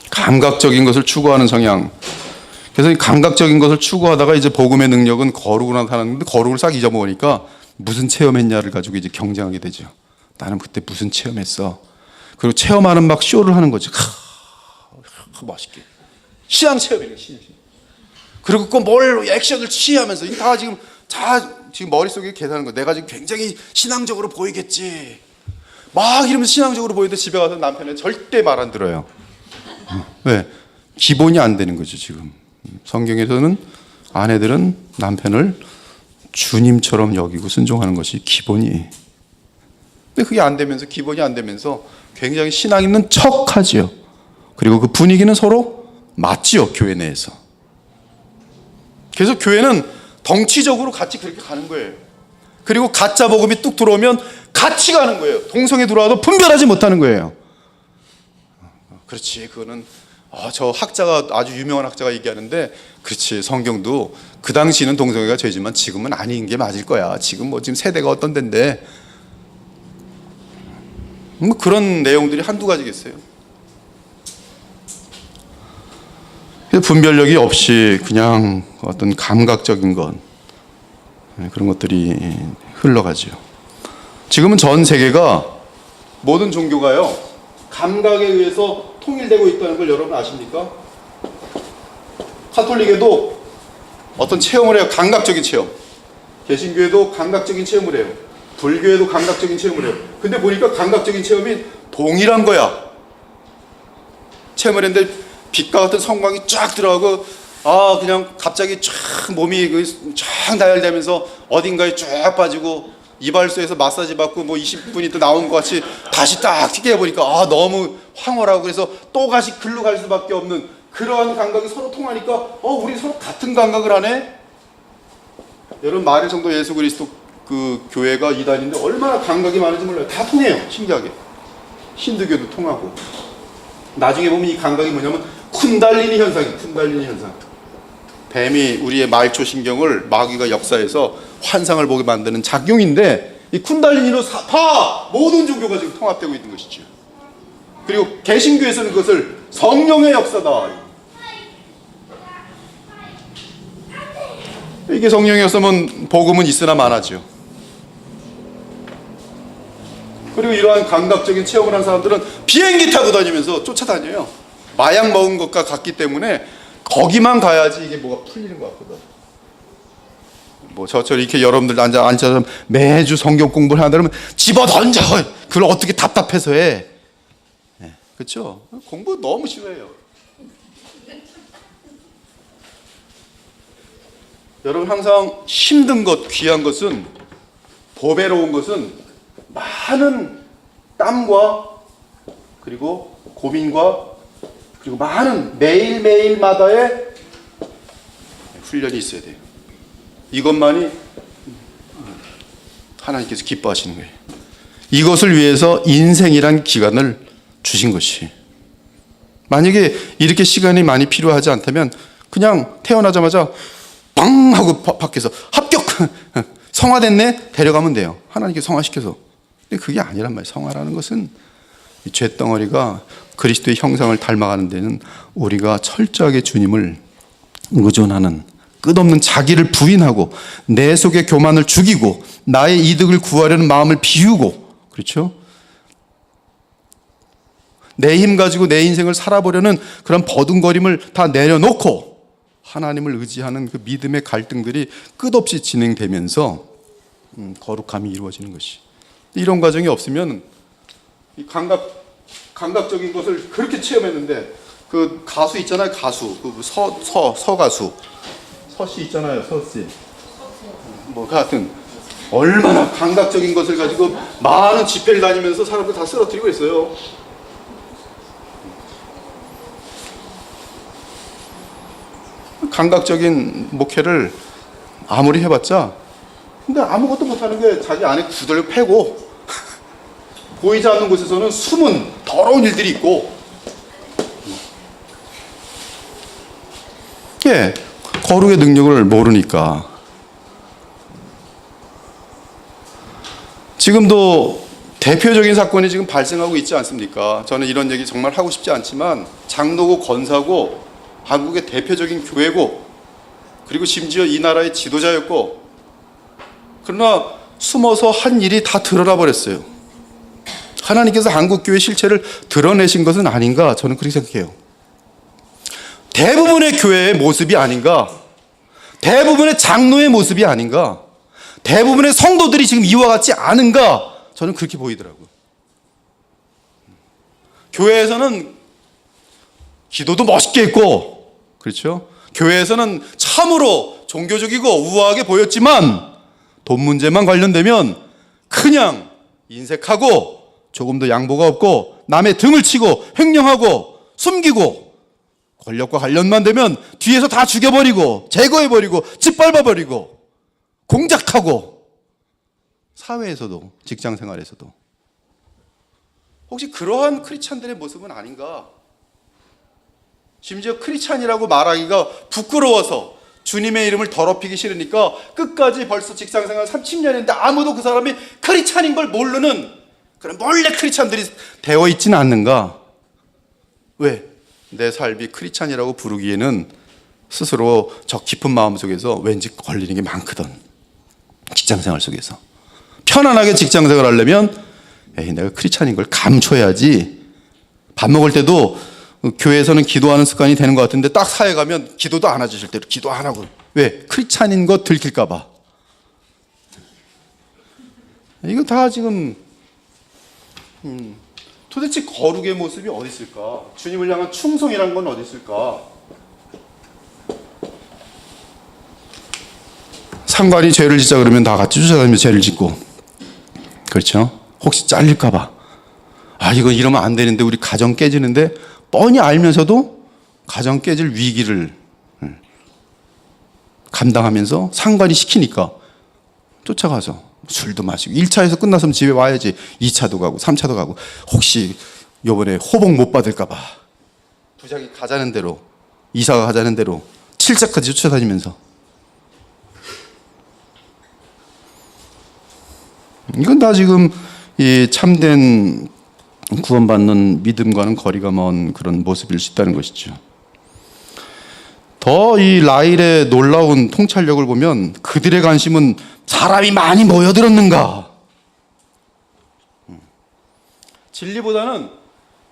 감각적인 것을 추구하는 성향. 그래서 이 감각적인 것을 추구하다가 이제 복음의 능력은 거룩으로 나타나는데 거룩을 싹 잊어먹으니까 무슨 체험했냐를 가지고 이제 경쟁하게 되죠. 나는 그때 무슨 체험했어. 그리고 체험하는 막 쇼를 하는 거죠. 멋있게. 신앙 체험이에요. 그리고 그 뭘 액션을 취하면서 지금 머릿속에 계산하는 거예요. 내가 지금 굉장히 신앙적으로 보이겠지. 막 이러면서 신앙적으로 보이는데 집에 가서 남편은 절대 말 안 들어요. 왜? 기본이 안 되는 거죠, 지금. 성경에서는 아내들은 남편을 주님처럼 여기고 순종하는 것이 기본이. 근데 그게 안 되면서, 기본이 안 되면서 굉장히 신앙 있는 척 하지요. 그리고 그 분위기는 서로 맞지요, 교회 내에서. 그래서 교회는 덩치적으로 같이 그렇게 가는 거예요. 그리고 가짜 복음이 뚝 들어오면 같이 가는 거예요. 동성애 들어와도 분별하지 못하는 거예요. 그렇지, 그거는 저 학자가, 아주 유명한 학자가 얘기하는데, 그렇지, 성경도 그 당시는 동성애가 죄지만 지금은 아닌 게 맞을 거야. 지금 지금 세대가 어떤 데인데, 그런 내용들이 한두 가지겠어요. 분별력이 없이 그냥 어떤 감각적인 것, 그런 것들이 흘러가죠. 지금은 전 세계가 모든 종교가요 감각에 의해서 통일되고 있다는 걸 여러분 아십니까? 카톨릭에도 어떤 체험을 해요. 감각적인 체험. 개신교에도 감각적인 체험을 해요. 불교에도 감각적인 체험을 해요. 근데 보니까 감각적인 체험이 동일한 거야. 체험을 했는데 빛과 같은 성광이 쫙 들어가고 그냥 갑자기 쫙 몸이 쫙 나열되면서 어딘가에 쫙 빠지고 이발소에서 마사지 받고 뭐 20분이 또 나온 것 같이 다시 딱 튀게 해보니까 너무 황홀하고 그래서 또 다시 글로 갈 수밖에 없는 그러한 감각이 서로 통하니까 우리 서로 같은 감각을 하네. 여러분 마릴 성도 예수 그리스도 그 교회가 이단인데 얼마나 감각이 많은지 몰라요. 다 통해요. 신기하게. 힌두교도 통하고. 나중에 보면 이 감각이 뭐냐면 쿤달리니 현상이에요. 쿤달리니 현상. 뱀이 우리의 말초 신경을 마귀가 역사해서 환상을 보게 만드는 작용인데 이 쿤달리니로 다 모든 종교가 지금 통합되고 있는 것이죠. 그리고 개신교에서는 그것을 성령의 역사다. 이게 성령이었으면 복음은 있으나 마나죠. 그리고 이러한 감각적인 체험을 한 사람들은 비행기 타고 다니면서 쫓아다녀요. 마약 먹은 것과 같기 때문에 거기만 가야지 이게 뭐가 풀리는 것 같거든. 뭐 저처럼 이렇게 여러분들 앉아서 매주 성경 공부를 하다 그러면 집어 던져. 그걸 어떻게 답답해서 해. 그렇죠? 공부 너무 싫어해요. 여러분 항상 힘든 것, 귀한 것은 보배로운 것은 많은 땀과 그리고 고민과 그리고 많은 매일매일마다의 훈련이 있어야 돼요. 이것만이 하나님께서 기뻐하시는 거예요. 이것을 위해서 인생이란 기간을 주신 것이. 만약에 이렇게 시간이 많이 필요하지 않다면 그냥 태어나자마자 빵 하고 밖에서 합격 성화됐네 데려가면 돼요. 하나님께서 성화시켜서. 근데 그게 아니란 말이에요. 성화라는 것은 이 죄덩어리가 그리스도의 형상을 닮아가는 데는 우리가 철저하게 주님을 의존하는 끝없는 자기를 부인하고 내 속의 교만을 죽이고 나의 이득을 구하려는 마음을 비우고 그렇죠? 내 힘 가지고 내 인생을 살아보려는 그런 버둥거림을 다 내려놓고 하나님을 의지하는 그 믿음의 갈등들이 끝없이 진행되면서 거룩함이 이루어지는 것이. 이런 과정이 없으면 이 감각적인 것을 그렇게 체험했는데 그 가수 있잖아요. 가수 그 서가수 서씨 있잖아요. 서씨 뭐 하여튼 얼마나 감각적인 것을 가지고 많은 집회를 다니면서 사람들 다 쓰러뜨리고 있어요. 감각적인 목회를 아무리 해봤자 근데 아무것도 못하는 게 자기 안에 구들을 패고 보이지 않는 곳에서는 숨은 더러운 일들이 있고 거룩의 능력을 모르니까 지금도 대표적인 사건이 지금 발생하고 있지 않습니까? 저는 이런 얘기 정말 하고 싶지 않지만 장로고 권사고 한국의 대표적인 교회고 그리고 심지어 이 나라의 지도자였고 그러나 숨어서 한 일이 다 드러나 버렸어요. 하나님께서 한국교회 실체를 드러내신 것은 아닌가 저는 그렇게 생각해요. 대부분의 교회의 모습이 아닌가, 대부분의 장로의 모습이 아닌가, 대부분의 성도들이 지금 이와 같지 않은가 저는 그렇게 보이더라고요. 교회에서는 기도도 멋있게 했고 그렇죠? 교회에서는 참으로 종교적이고 우아하게 보였지만 돈 문제만 관련되면 그냥 인색하고 조금 더 양보가 없고 남의 등을 치고 횡령하고 숨기고 권력과 관련만 되면 뒤에서 다 죽여버리고 제거해버리고 짓밟아버리고 공작하고 사회에서도 직장생활에서도 혹시 그러한 크리스찬들의 모습은 아닌가? 심지어 크리스찬이라고 말하기가 부끄러워서 주님의 이름을 더럽히기 싫으니까 끝까지 벌써 직장생활 30년 했는데 아무도 그 사람이 크리스찬인 걸 모르는 그런 몰래 크리스찬들이 되어 있지는 않는가? 왜? 내 삶이 크리스찬이라고 부르기에는 스스로 저 깊은 마음속에서 왠지 걸리는 게 많거든. 직장생활 속에서. 편안하게 직장생활 하려면 내가 크리스찬인 걸 감춰야지. 밥 먹을 때도 교회에서는 기도하는 습관이 되는 것 같은데 딱 사회 가면 기도도 안 하죠. 절대로 기도 안 하고. 왜? 크리스찬인 거 들킬까 봐. 이거 다 지금 도대체 거룩의 모습이 어디 있을까? 주님을 향한 충성이란 건 어디 있을까? 상관이 죄를 짓자 그러면 다 같이 쫓아다니면서 죄를 짓고, 그렇죠? 혹시 잘릴까 봐. 이거 이러면 안 되는데 우리 가정 깨지는데, 뻔히 알면서도 가정 깨질 위기를 감당하면서 상관이 시키니까 쫓아가서 술도 마시고, 1차에서 끝났으면 집에 와야지 2차도 가고 3차도 가고, 혹시 요번에 호복 못 받을까 봐 부장이 가자는 대로, 이사가 가자는 대로 7차까지 쫓아다니면서. 이건 다 지금 이 참된 구원받는 믿음과는 거리가 먼 그런 모습일 수 있다는 것이죠. 더 이 라일의 놀라운 통찰력을 보면 그들의 관심은 사람이 많이 모여들었는가? 진리보다는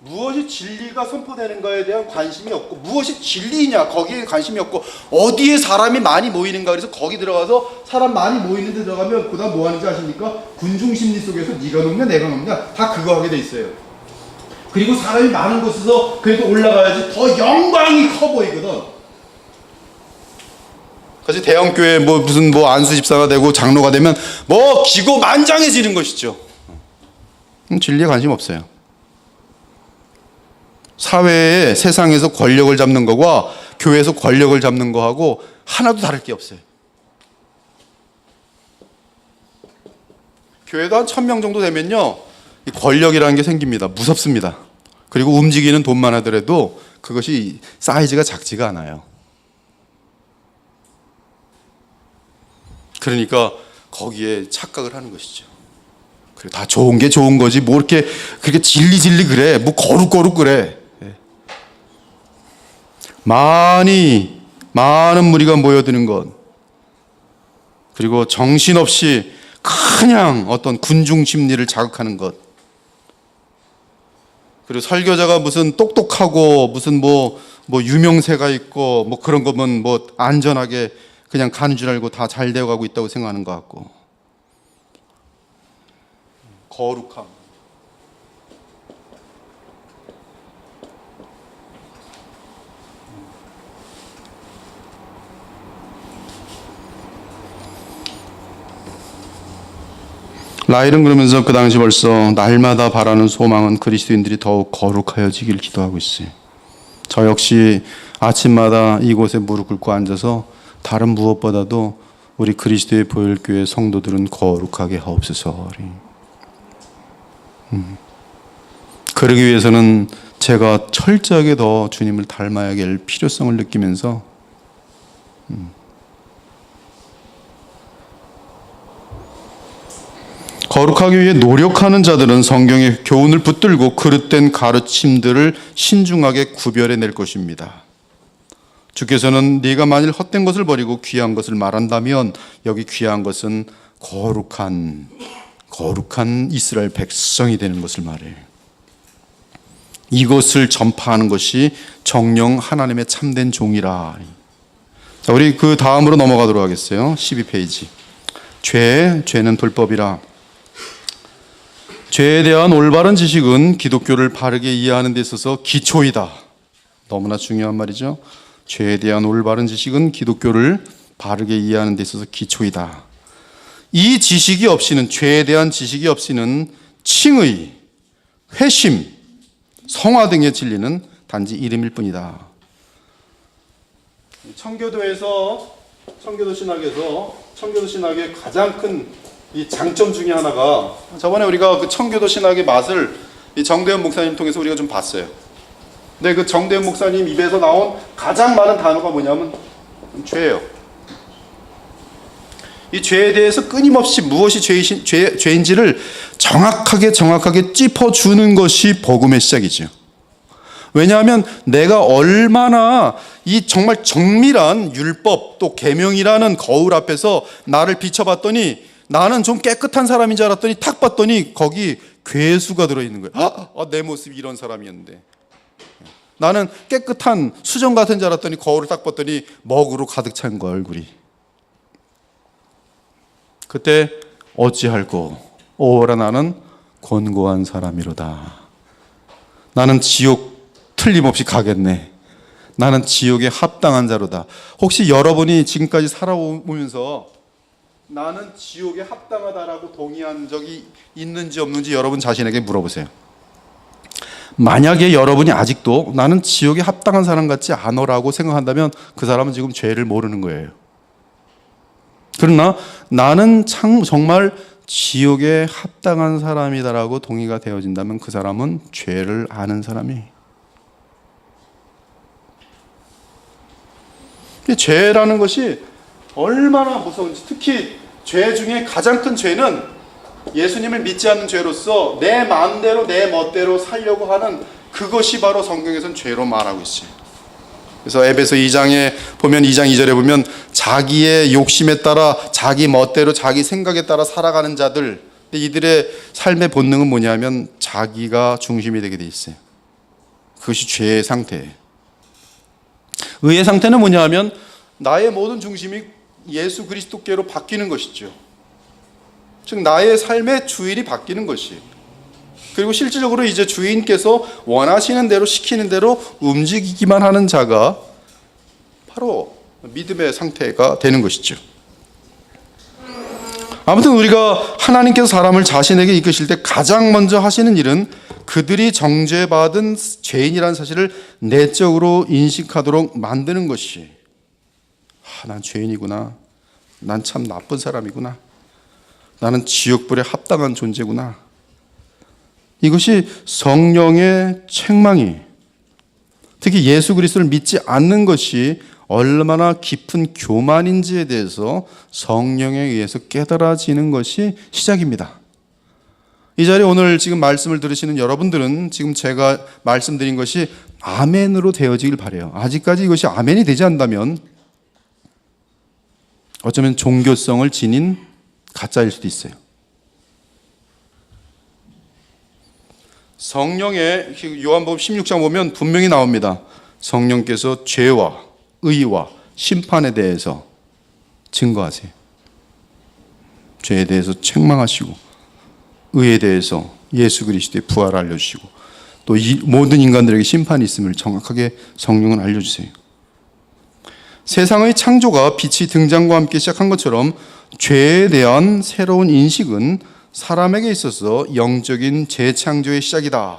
무엇이 진리가 선포되는가에 대한 관심이 없고, 무엇이 진리냐 거기에 관심이 없고, 어디에 사람이 많이 모이는가, 그래서 거기 들어가서 사람 많이 모이는 데 들어가면 그 다음 뭐 하는지 아십니까? 군중심리 속에서 네가 높냐 내가 높냐 다 그거 하게 돼 있어요. 그리고 사람이 많은 곳에서 그래도 올라가야지 더 영광이 커 보이거든. 그래서 대형교회 무슨 안수 집사가 되고 장로가 되면 기고만장해지는 것이죠. 진리에 관심 없어요. 사회에, 세상에서 권력을 잡는 거와 교회에서 권력을 잡는 거하고 하나도 다를 게 없어요. 교회도 한 1000명 정도 되면요, 이 권력이라는 게 생깁니다. 무섭습니다. 그리고 움직이는 돈만 하더라도 그것이 사이즈가 작지가 않아요. 그러니까 거기에 착각을 하는 것이죠. 그래, 다 좋은 게 좋은 거지, 이렇게 그렇게 진리 그래, 거룩 그래. 많은 무리가 모여드는 것, 그리고 정신없이 그냥 어떤 군중 심리를 자극하는 것, 그리고 설교자가 무슨 똑똑하고 무슨 유명세가 있고 그런 거면 안전하게 그냥 가는 줄 알고 다 잘 되어가고 있다고 생각하는 것 같고, 거룩함. 라일은 그러면서 그 당시 벌써 날마다 바라는 소망은 그리스도인들이 더욱 거룩하여지길 기도하고 있어요. 저 역시 아침마다 이곳에 무릎 꿇고 앉아서 다른 무엇보다도 우리 그리스도의 보혈교회 성도들은 거룩하게 하옵소서. 그러기 위해서는 제가 철저하게 더 주님을 닮아야 할 필요성을 느끼면서 거룩하기 위해 노력하는 자들은 성경의 교훈을 붙들고 그릇된 가르침들을 신중하게 구별해낼 것입니다. 주께서는 네가 만일 헛된 것을 버리고 귀한 것을 말한다면, 여기 귀한 것은 거룩한 이스라엘 백성이 되는 것을 말해요. 이것을 전파하는 것이 정령 하나님의 참된 종이라. 자, 우리 그 다음으로 넘어가도록 하겠어요. 12페이지. 죄는 불법이라. 죄에 대한 올바른 지식은 기독교를 바르게 이해하는 데 있어서 기초이다. 너무나 중요한 말이죠. 죄에 대한 올바른 지식은 기독교를 바르게 이해하는 데 있어서 기초이다. 이 지식이 없이는, 죄에 대한 지식이 없이는 칭의, 회심, 성화 등의 진리는 단지 이름일 뿐이다. 청교도에서, 청교도 신학의 가장 큰 이 장점 중에 하나가, 저번에 우리가 그 청교도 신학의 맛을 이 정대현 목사님 통해서 우리가 좀 봤어요. 근데 그 정대현 목사님 입에서 나온 가장 많은 단어가 뭐냐면 죄예요. 이 죄에 대해서 끊임없이 무엇이 죄인지를 정확하게 짚어주는 것이 복음의 시작이죠. 왜냐하면 내가 얼마나 이 정말 정밀한 율법 또 계명이라는 거울 앞에서 나를 비춰봤더니 나는 좀 깨끗한 사람인 줄 알았더니 탁 봤더니 거기 괴수가 들어있는 거예요. 내 모습이 이런 사람이었는데. 나는 깨끗한 수정 같은 줄 알았더니 거울을 딱 봤더니 먹으로 가득 찬 거야, 얼굴이. 그때 어찌할꼬 오라 나는 곤고한 사람이로다. 나는 지옥 틀림없이 가겠네. 나는 지옥에 합당한 자로다. 혹시 여러분이 지금까지 살아오면서 나는 지옥에 합당하다라고 동의한 적이 있는지 없는지 여러분 자신에게 물어보세요. 만약에 여러분이 아직도 나는 지옥에 합당한 사람 같지 않으라고 생각한다면 그 사람은 지금 죄를 모르는 거예요. 그러나 나는 정말 지옥에 합당한 사람이다라고 동의가 되어진다면 그 사람은 죄를 아는 사람이에요. 죄라는 것이 얼마나 무서운지, 특히 죄 중에 가장 큰 죄는 예수님을 믿지 않는 죄로서 내 마음대로 내 멋대로 살려고 하는 그것이 바로 성경에서는 죄로 말하고 있어요. 그래서 에베소 2장에 보면 2장 2절에 보면 자기의 욕심에 따라 자기 멋대로 자기 생각에 따라 살아가는 자들, 이들의 삶의 본능은 뭐냐면 자기가 중심이 되게 돼 있어요. 그것이 죄의 상태예요. 의의 상태는 뭐냐면 나의 모든 중심이 예수 그리스도께로 바뀌는 것이죠. 즉 나의 삶의 주일이 바뀌는 것이. 그리고 실질적으로 이제 주인께서 원하시는 대로 시키는 대로 움직이기만 하는 자가 바로 믿음의 상태가 되는 것이죠. 아무튼 우리가 하나님께서 사람을 자신에게 이끄실 때 가장 먼저 하시는 일은 그들이 정죄받은 죄인이라는 사실을 내적으로 인식하도록 만드는 것이, 난 죄인이구나, 난 참 나쁜 사람이구나, 나는 지옥불에 합당한 존재구나. 이것이 성령의 책망이, 특히 예수 그리스도를 믿지 않는 것이 얼마나 깊은 교만인지에 대해서 성령에 의해서 깨달아지는 것이 시작입니다. 이 자리에 오늘 지금 말씀을 들으시는 여러분들은 지금 제가 말씀드린 것이 아멘으로 되어지길 바라요. 아직까지 이것이 아멘이 되지 않는다면 어쩌면 종교성을 지닌 가짜일 수도 있어요. 성령의 요한복음 16장 보면 분명히 나옵니다. 성령께서 죄와 의와 심판에 대해서 증거하세요. 죄에 대해서 책망하시고 의에 대해서 예수 그리스도의 부활을 알려주시고 또 이 모든 인간들에게 심판이 있음을 정확하게 성령은 알려주세요. 세상의 창조가 빛이 등장과 함께 시작한 것처럼 죄에 대한 새로운 인식은 사람에게 있어서 영적인 재창조의 시작이다.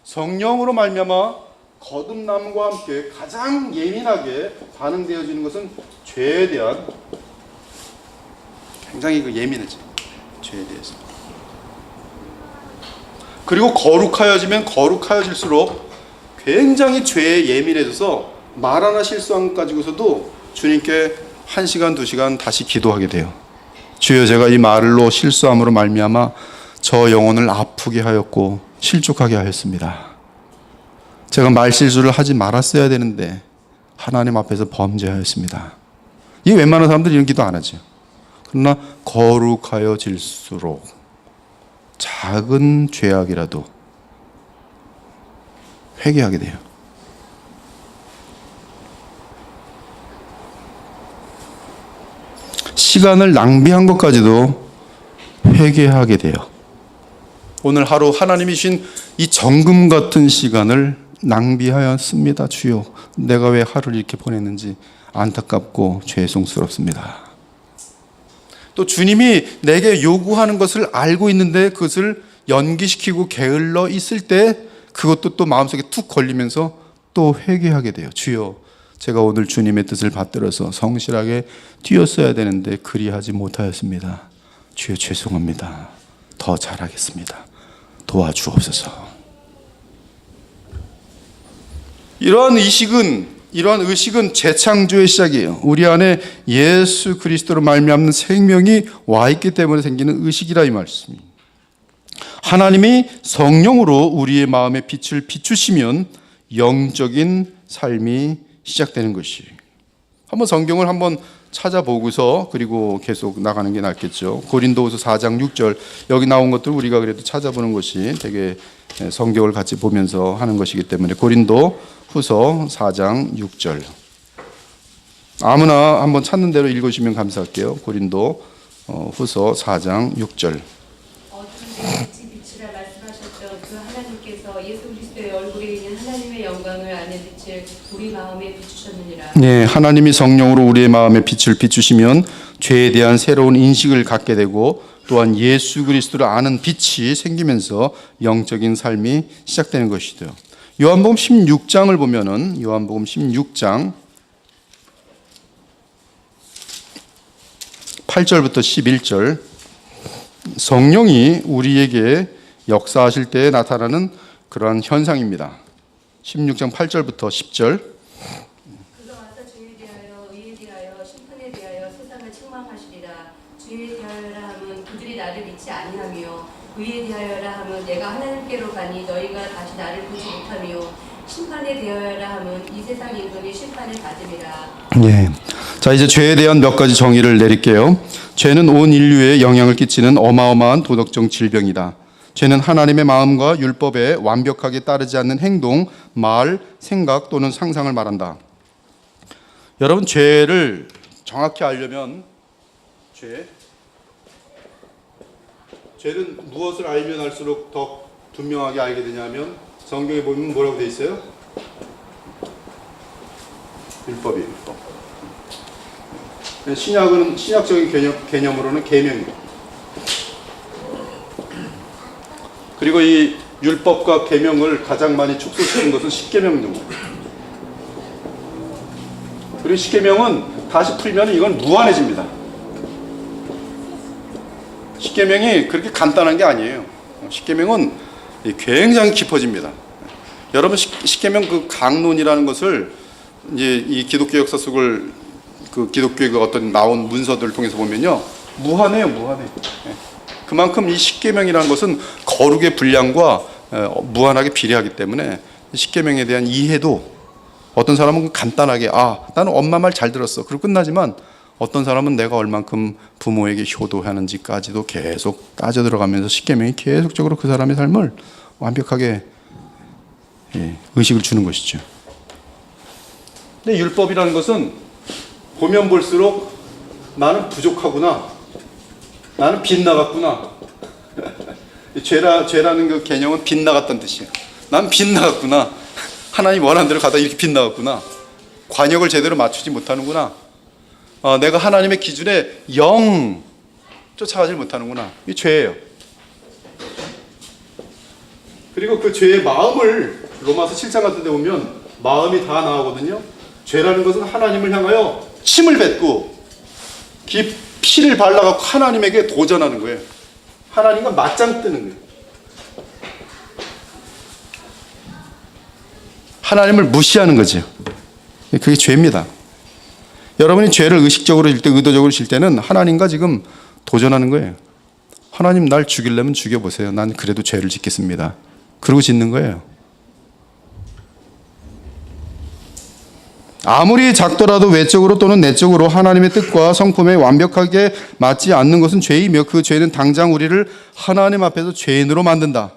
성령으로 말미암아 거듭남과 함께 가장 예민하게 반응되어지는 것은 죄에 대한, 굉장히 예민해져요. 죄에 대해서. 그리고 거룩하여지면 거룩하여질수록 굉장히 죄에 예민해져서 말 하나 실수한 것 가지고서도 주님께 1시간, 2시간 다시 기도하게 돼요. 주여, 제가 이 말로 실수함으로 말미암아 저 영혼을 아프게 하였고 실족하게 하였습니다. 제가 말 실수를 하지 말았어야 되는데 하나님 앞에서 범죄하였습니다. 이 웬만한 사람들이 이런 기도 안 하죠. 그러나 거룩하여질수록 작은 죄악이라도 회개하게 돼요. 시간을 낭비한 것까지도 회개하게 돼요. 오늘 하루 하나님이 주신 이 정금 같은 시간을 낭비하였습니다. 주여, 내가 왜 하루를 이렇게 보냈는지 안타깝고 죄송스럽습니다. 또 주님이 내게 요구하는 것을 알고 있는데 그것을 연기시키고 게을러 있을 때 그것도 또 마음속에 툭 걸리면서 또 회개하게 돼요. 주여, 제가 오늘 주님의 뜻을 받들어서 성실하게 뛰었어야 되는데 그리하지 못하였습니다. 주여, 죄송합니다. 더 잘하겠습니다. 도와주옵소서. 이러한 의식은 재창조의 시작이에요. 우리 안에 예수 그리스도로 말미암는 생명이 와 있기 때문에 생기는 의식이라 이 말씀입니다. 하나님이 성령으로 우리의 마음에 빛을 비추시면 영적인 삶이 시작되는 것이. 한번 성경을 한번 찾아보고서 그리고 계속 나가는 게 낫겠죠. 고린도후서 4장 6절 여기 나온 것들 우리가 그래도 찾아보는 것이 되게 성경을 같이 보면서 하는 것이기 때문에 고린도후서 4장 6절 아무나 한번 찾는 대로 읽으시면 감사할게요. 고린도후서 4장 6절 어두운 빛이 빛이라 말씀하셨던 그 하나님께서 예수 그리스도의 얼굴에 있는 하나님의 영광을 아는 빛을 우리 마음에 비추셨느니라. 네, 하나님이 성령으로 우리의 마음에 빛을 비추시면 죄에 대한 새로운 인식을 갖게 되고 또한 예수 그리스도를 아는 빛이 생기면서 영적인 삶이 시작되는 것이죠. 요한복음 16장을 보면은 요한복음 16장 8절부터 11절 성령이 우리에게 역사하실 때에 나타나는 그러한 현상입니다. 16장 8절부터 10절 그가 와서 주에 대하여 의에 대하여 심판에 대하여 세상을 책망하시리라. 주에 대하여라 함은 그들이 나를 믿지 아니하며 의에 대하여라 함은 내가 하나님께로 가니 너희가 다시 나를 보지 못하며 심판에 대하여라 함은 이 세상 인간이 심판을 받으리라. 예. 자, 이제 죄에 대한 몇 가지 정의를 내릴게요. 죄는 온 인류에 영향을 끼치는 어마어마한 도덕적 질병이다. 죄는 하나님의 마음과 율법에 완벽하게 따르지 않는 행동, 말, 생각 또는 상상을 말한다. 여러분, 죄를 정확히 알려면 죄는 무엇을 알면 알수록 더 분명하게 알게 되냐면 성경에 보면 뭐라고 돼 있어요? 율법이에요. 율법. 신약은 신약적인 개념으로는 계명이에요. 그리고 이 율법과 계명을 가장 많이 축소시킨 것은 십계명 정도예요. 그리고 십계명은 다시 풀면 이건 무한해집니다. 십계명이 그렇게 간단한 게 아니에요. 십계명은 굉장히 깊어집니다. 여러분 십계명 그 강론이라는 것을 이제 이 기독교 역사 속을 그 기독교의 어떤 나온 문서들을 통해서 보면요 무한해요, 무한해. 그만큼 이 십계명이라는 것은 거룩의 분량과 무한하게 비례하기 때문에 십계명에 대한 이해도 어떤 사람은 간단하게 나는 엄마 말 잘 들었어 그리고 끝나지만 어떤 사람은 내가 얼만큼 부모에게 효도하는지까지도 계속 따져 들어가면서 십계명이 계속적으로 그 사람의 삶을 완벽하게 의식을 주는 것이죠. 근데 율법이라는 것은 보면 볼수록 나는 부족하구나, 나는 빗나갔구나. 죄라는 그 개념은 빗나갔다는 뜻이에요. 난 빗나갔구나. 하나님 원하는 대로 가다 이렇게 빗나갔구나. 관역을 제대로 맞추지 못하는구나. 내가 하나님의 기준에 영 쫓아가지 못하는구나. 이 죄예요. 그리고 그 죄의 마음을 로마서 7장 같은 데 보면 마음이 다 나오거든요. 죄라는 것은 하나님을 향하여 침을 뱉고 피를 발라갖고 하나님에게 도전하는 거예요. 하나님과 맞짱 뜨는 거예요. 하나님을 무시하는 거죠. 그게 죄입니다. 여러분이 죄를 의식적으로 질 때, 의도적으로 질 때는 하나님과 지금 도전하는 거예요. 하나님 날 죽이려면 죽여보세요. 난 그래도 죄를 짓겠습니다. 그러고 짓는 거예요. 아무리 작더라도 외적으로 또는 내적으로 하나님의 뜻과 성품에 완벽하게 맞지 않는 것은 죄이며 그 죄는 당장 우리를 하나님 앞에서 죄인으로 만든다.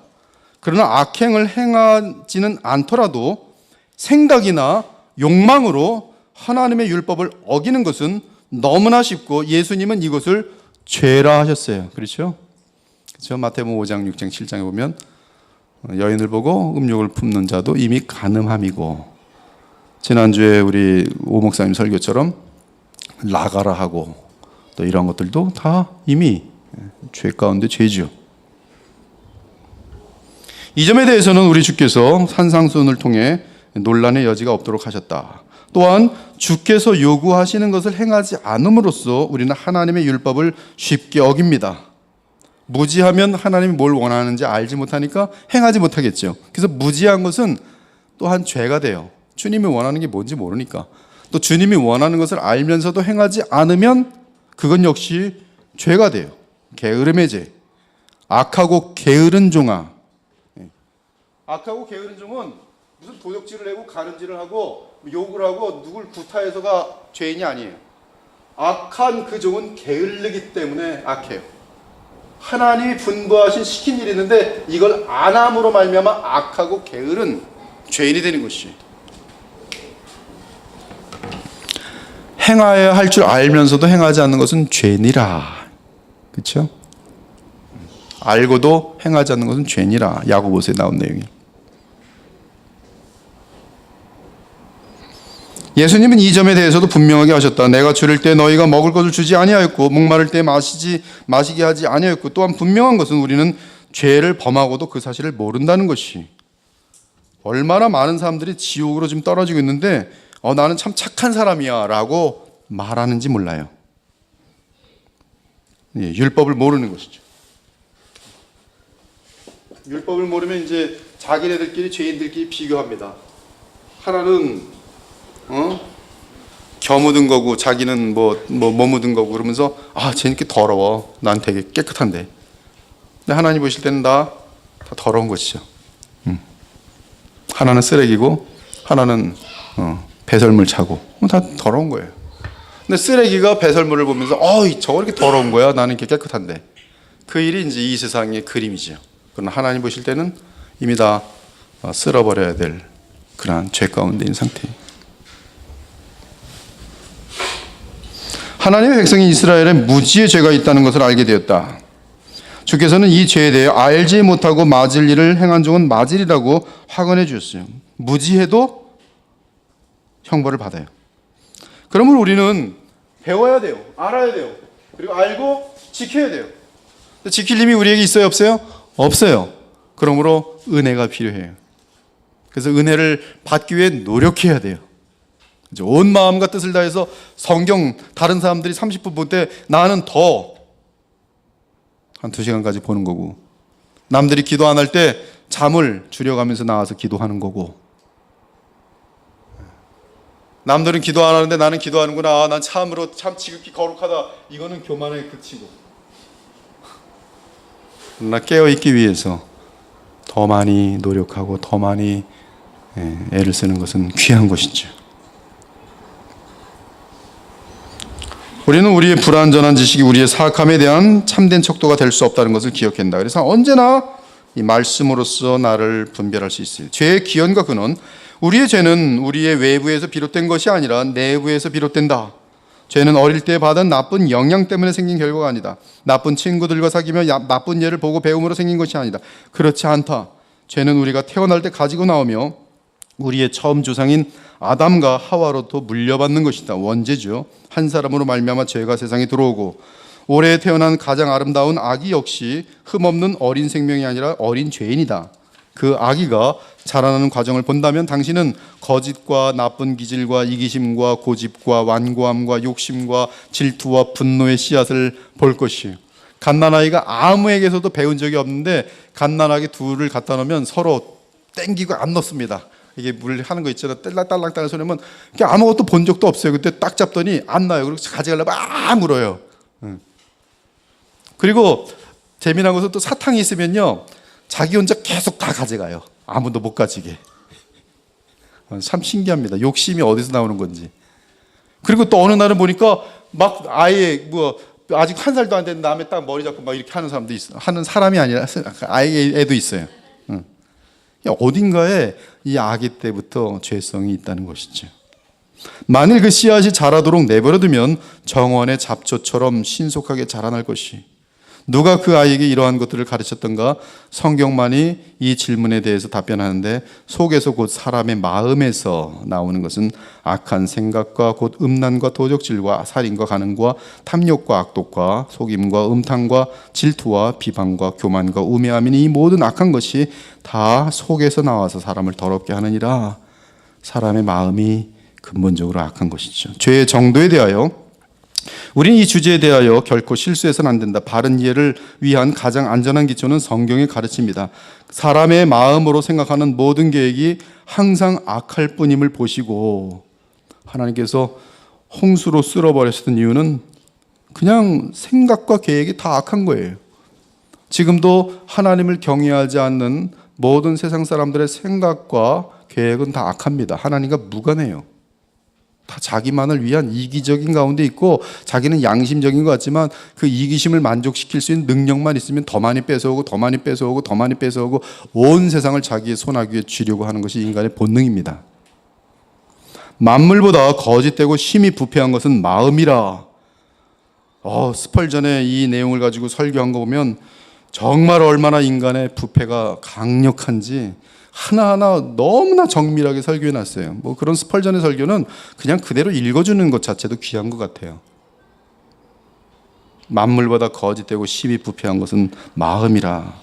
그러나 악행을 행하지는 않더라도 생각이나 욕망으로 하나님의 율법을 어기는 것은 너무나 쉽고 예수님은 이것을 죄라 하셨어요. 그렇죠? 그렇죠? 마태복음 5장, 6장, 7장에 보면 여인을 보고 음욕을 품는 자도 이미 간음함이고 지난주에 우리 오 목사님 설교처럼 나가라 하고 또 이런 것들도 다 이미 죄 가운데 죄죠. 이 점에 대해서는 우리 주께서 산상수훈을 통해 논란의 여지가 없도록 하셨다. 또한 주께서 요구하시는 것을 행하지 않음으로써 우리는 하나님의 율법을 쉽게 어깁니다. 무지하면 하나님이 뭘 원하는지 알지 못하니까 행하지 못하겠죠. 그래서 무지한 것은 또한 죄가 돼요. 주님이 원하는 게 뭔지 모르니까. 또 주님이 원하는 것을 알면서도 행하지 않으면 그건 역시 죄가 돼요. 게으름의 죄. 악하고 게으른 종아. 악하고 게으른 종은 무슨 도적질을 하고 가늠질을 하고 욕을 하고 누굴 구타해서가 죄인이 아니에요. 악한 그 종은 게을르기 때문에 악해요. 하나님이 분부하신 시킨 일이 있는데 이걸 안 함으로 말미암아 악하고 게으른 죄인이 되는 것이. 행하여야 할 줄 알면서도 행하지 않는 것은 죄니라. 그렇죠? 알고도 행하지 않는 것은 죄니라. 야고보서에 나온 내용이. 예수님은 이 점에 대해서도 분명하게 하셨다. 내가 줄일 때 너희가 먹을 것을 주지 아니하였고 목마를 때 마시게 하지 아니하였고 또한 분명한 것은 우리는 죄를 범하고도 그 사실을 모른다는 것이. 얼마나 많은 사람들이 지옥으로 지금 떨어지고 있는데 나는 참 착한 사람이야 라고 말하는지 몰라요. 예, 율법을 모르는 것이죠. 율법을 모르면 이제 자기네들끼리 죄인들끼리 비교합니다. 하나는 겨 묻은 거고 자기는 뭐 묻은 거고 그러면서 쟤는 이렇게 더러워. 난 되게 깨끗한데. 근데 하나님 보실 때는 다 더러운 것이죠. 하나는 쓰레기고 하나는 배설물 차고 다 더러운 거예요. 근데 쓰레기가 배설물을 보면서 저거 이렇게 더러운 거야. 나는 이렇게 깨끗한데. 그 일이 이제 이 세상의 그림이죠. 그러나 하나님 보실 때는 이미 다 쓸어버려야 될 그러한 죄 가운데 있는 상태예요. 하나님의 백성인 이스라엘에 무지의 죄가 있다는 것을 알게 되었다. 주께서는 이 죄에 대해 알지 못하고 맞을 일을 행한 종은 맞으리라고 확언해 주셨어요. 무지해도 형벌을 받아요. 그러면 우리는 배워야 돼요. 알아야 돼요. 그리고 알고 지켜야 돼요. 지킬 힘이 우리에게 있어요? 없어요? 없어요. 그러므로 은혜가 필요해요. 그래서 은혜를 받기 위해 노력해야 돼요. 온 마음과 뜻을 다해서 성경 다른 사람들이 30분 볼 때 나는 더 한 2시간까지 보는 거고, 남들이 기도 안 할 때 잠을 줄여가면서 나와서 기도하는 거고, 남들은 기도 안 하는데 나는 기도하는구나. 난 참으로 참 지극히 거룩하다. 이거는 교만에 그치고. 그러나 깨어있기 위해서 더 많이 노력하고 더 많이 애를 쓰는 것은 귀한 것이죠. 우리는 우리의 불완전한 지식이 우리의 사악함에 대한 참된 척도가 될 수 없다는 것을 기억한다. 그래서 언제나 이 말씀으로써 나를 분별할 수 있어요. 죄의 기원과 근원, 우리의 죄는 우리의 외부에서 비롯된 것이 아니라 내부에서 비롯된다. 죄는 어릴 때 받은 나쁜 영향 때문에 생긴 결과가 아니다. 나쁜 친구들과 사귀며 나쁜 예를 보고 배움으로 생긴 것이 아니다. 그렇지 않다. 죄는 우리가 태어날 때 가지고 나오며 우리의 처음 조상인 아담과 하와로부터 물려받는 것이다. 원죄죠. 한 사람으로 말미암아 죄가 세상에 들어오고 올해 태어난 가장 아름다운 아기 역시 흠없는 어린 생명이 아니라 어린 죄인이다. 그 아기가 자라나는 과정을 본다면 당신은 거짓과 나쁜 기질과 이기심과 고집과 완고함과 욕심과 질투와 분노의 씨앗을 볼 것이에요. 갓난아이가 아무에게서도 배운 적이 없는데 갓난아기 둘을 갖다 놓으면 서로 땡기고 안 넣습니다. 이게 물 하는 거 있잖아. 딸랑딸랑 소리 하면 아무것도 본 적도 없어요. 그때 딱 잡더니 안 나요. 그리고 가져가려면 물어요. 그리고 재미난 것은 또 사탕이 있으면요, 자기 혼자 계속 다 가져가요. 아무도 못 가지게. 참 신기합니다. 욕심이 어디서 나오는 건지. 그리고 또 어느 날은 보니까 막 아예 아직 1살도 안 된 남의 딱 머리 잡고 막 이렇게 하는 사람도 있어. 하는 사람이 아니라 아이 애도 있어요. 어딘가에 이 아기 때부터 죄성이 있다는 것이죠. 만일 그 씨앗이 자라도록 내버려두면 정원의 잡초처럼 신속하게 자라날 것이. 누가 그 아이에게 이러한 것들을 가르쳤던가? 성경만이 이 질문에 대해서 답변하는데, 속에서 곧 사람의 마음에서 나오는 것은 악한 생각과 곧 음란과 도적질과 살인과 간음과 탐욕과 악독과 속임과 음탕과 질투와 비방과 교만과 우매함이니 이 모든 악한 것이 다 속에서 나와서 사람을 더럽게 하느니라. 사람의 마음이 근본적으로 악한 것이죠. 죄의 정도에 대하여 우리는 이 주제에 대하여 결코 실수해서는 안 된다. 바른 이해를 위한 가장 안전한 기초는 성경의 가르침입니다. 사람의 마음으로 생각하는 모든 계획이 항상 악할 뿐임을 보시고, 하나님께서 홍수로 쓸어버리셨던 이유는 그냥 생각과 계획이 다 악한 거예요. 지금도 하나님을 경외하지 않는 모든 세상 사람들의 생각과 계획은 다 악합니다. 하나님과 무관해요. 다 자기만을 위한 이기적인 가운데 있고 자기는 양심적인 것 같지만 그 이기심을 만족시킬 수 있는 능력만 있으면 더 많이 뺏어오고 더 많이 뺏어오고 더 많이 뺏어오고 온 세상을 자기의 손아귀에 쥐려고 하는 것이 인간의 본능입니다. 만물보다 거짓되고 심히 부패한 것은 마음이라. 스펄전의 이 내용을 가지고 설교한 거 보면 정말 얼마나 인간의 부패가 강력한지 하나하나 너무나 정밀하게 설교해 놨어요. 뭐 그런 스펄전의 설교는 그냥 그대로 읽어주는 것 자체도 귀한 것 같아요. 만물보다 거짓되고 심히 부패한 것은 마음이라.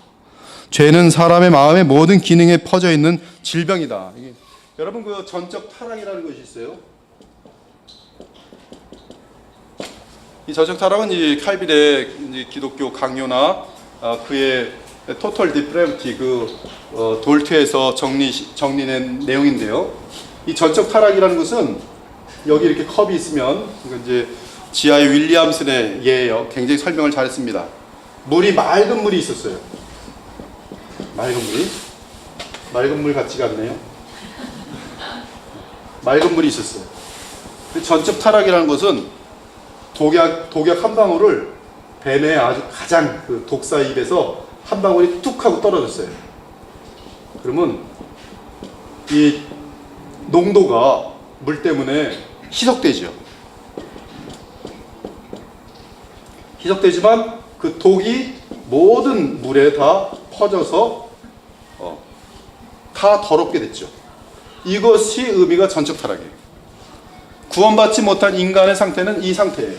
죄는 사람의 마음의 모든 기능에 퍼져 있는 질병이다. 여러분 그 전적 타락이라는 것이 있어요. 이 전적 타락은 이 칼빈의 이제 기독교 강요나 그의 토털 디프레비티 돌트에서 정리된 내용인데요. 이 전적 타락이라는 것은 여기 이렇게 컵이 있으면 이제 지하의 윌리엄슨의 예예요. 굉장히 설명을 잘했습니다. 맑은 물이 있었어요. 맑은 물 같지가 않네요. 맑은 물이 있었어요. 전적 타락이라는 것은 독약 한 방울을 뱀의 아주 가장 그 독사 입에서 한 방울이 뚝 하고 떨어졌어요. 그러면 이 농도가 물 때문에 희석되죠. 희석되지만 그 독이 모든 물에 다 퍼져서 다 더럽게 됐죠. 이것이 의미가 전적 타락이에요. 구원받지 못한 인간의 상태는 이 상태예요.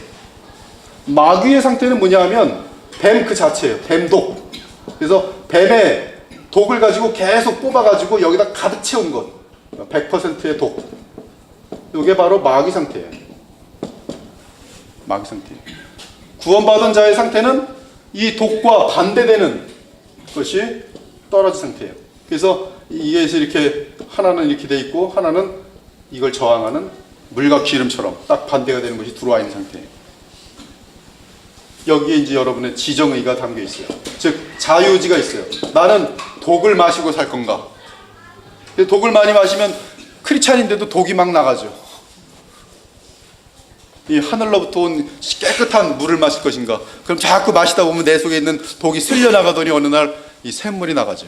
마귀의 상태는 뭐냐 하면 뱀 그 자체예요. 뱀독. 그래서 뱀의 독을 가지고 계속 뽑아가지고 여기다 가득 채운 것. 100%의 독. 이게 바로 마귀 상태예요. 마귀 상태예요. 구원받은 자의 상태는 이 독과 반대되는 것이 떨어진 상태예요. 그래서 이게 이렇게 하나는 이렇게 돼 있고 하나는 이걸 저항하는 물과 기름처럼 딱 반대가 되는 것이 들어와 있는 상태예요. 여기에 이제 여러분의 지정의가 담겨 있어요. 즉 자유의지가 있어요. 나는 독을 마시고 살 건가? 근데 독을 많이 마시면 크리스찬인데도 독이 막 나가죠. 이 하늘로부터 온 깨끗한 물을 마실 것인가? 그럼 자꾸 마시다 보면 내 속에 있는 독이 쓸려 나가더니 어느 날 이 샘물이 나가죠.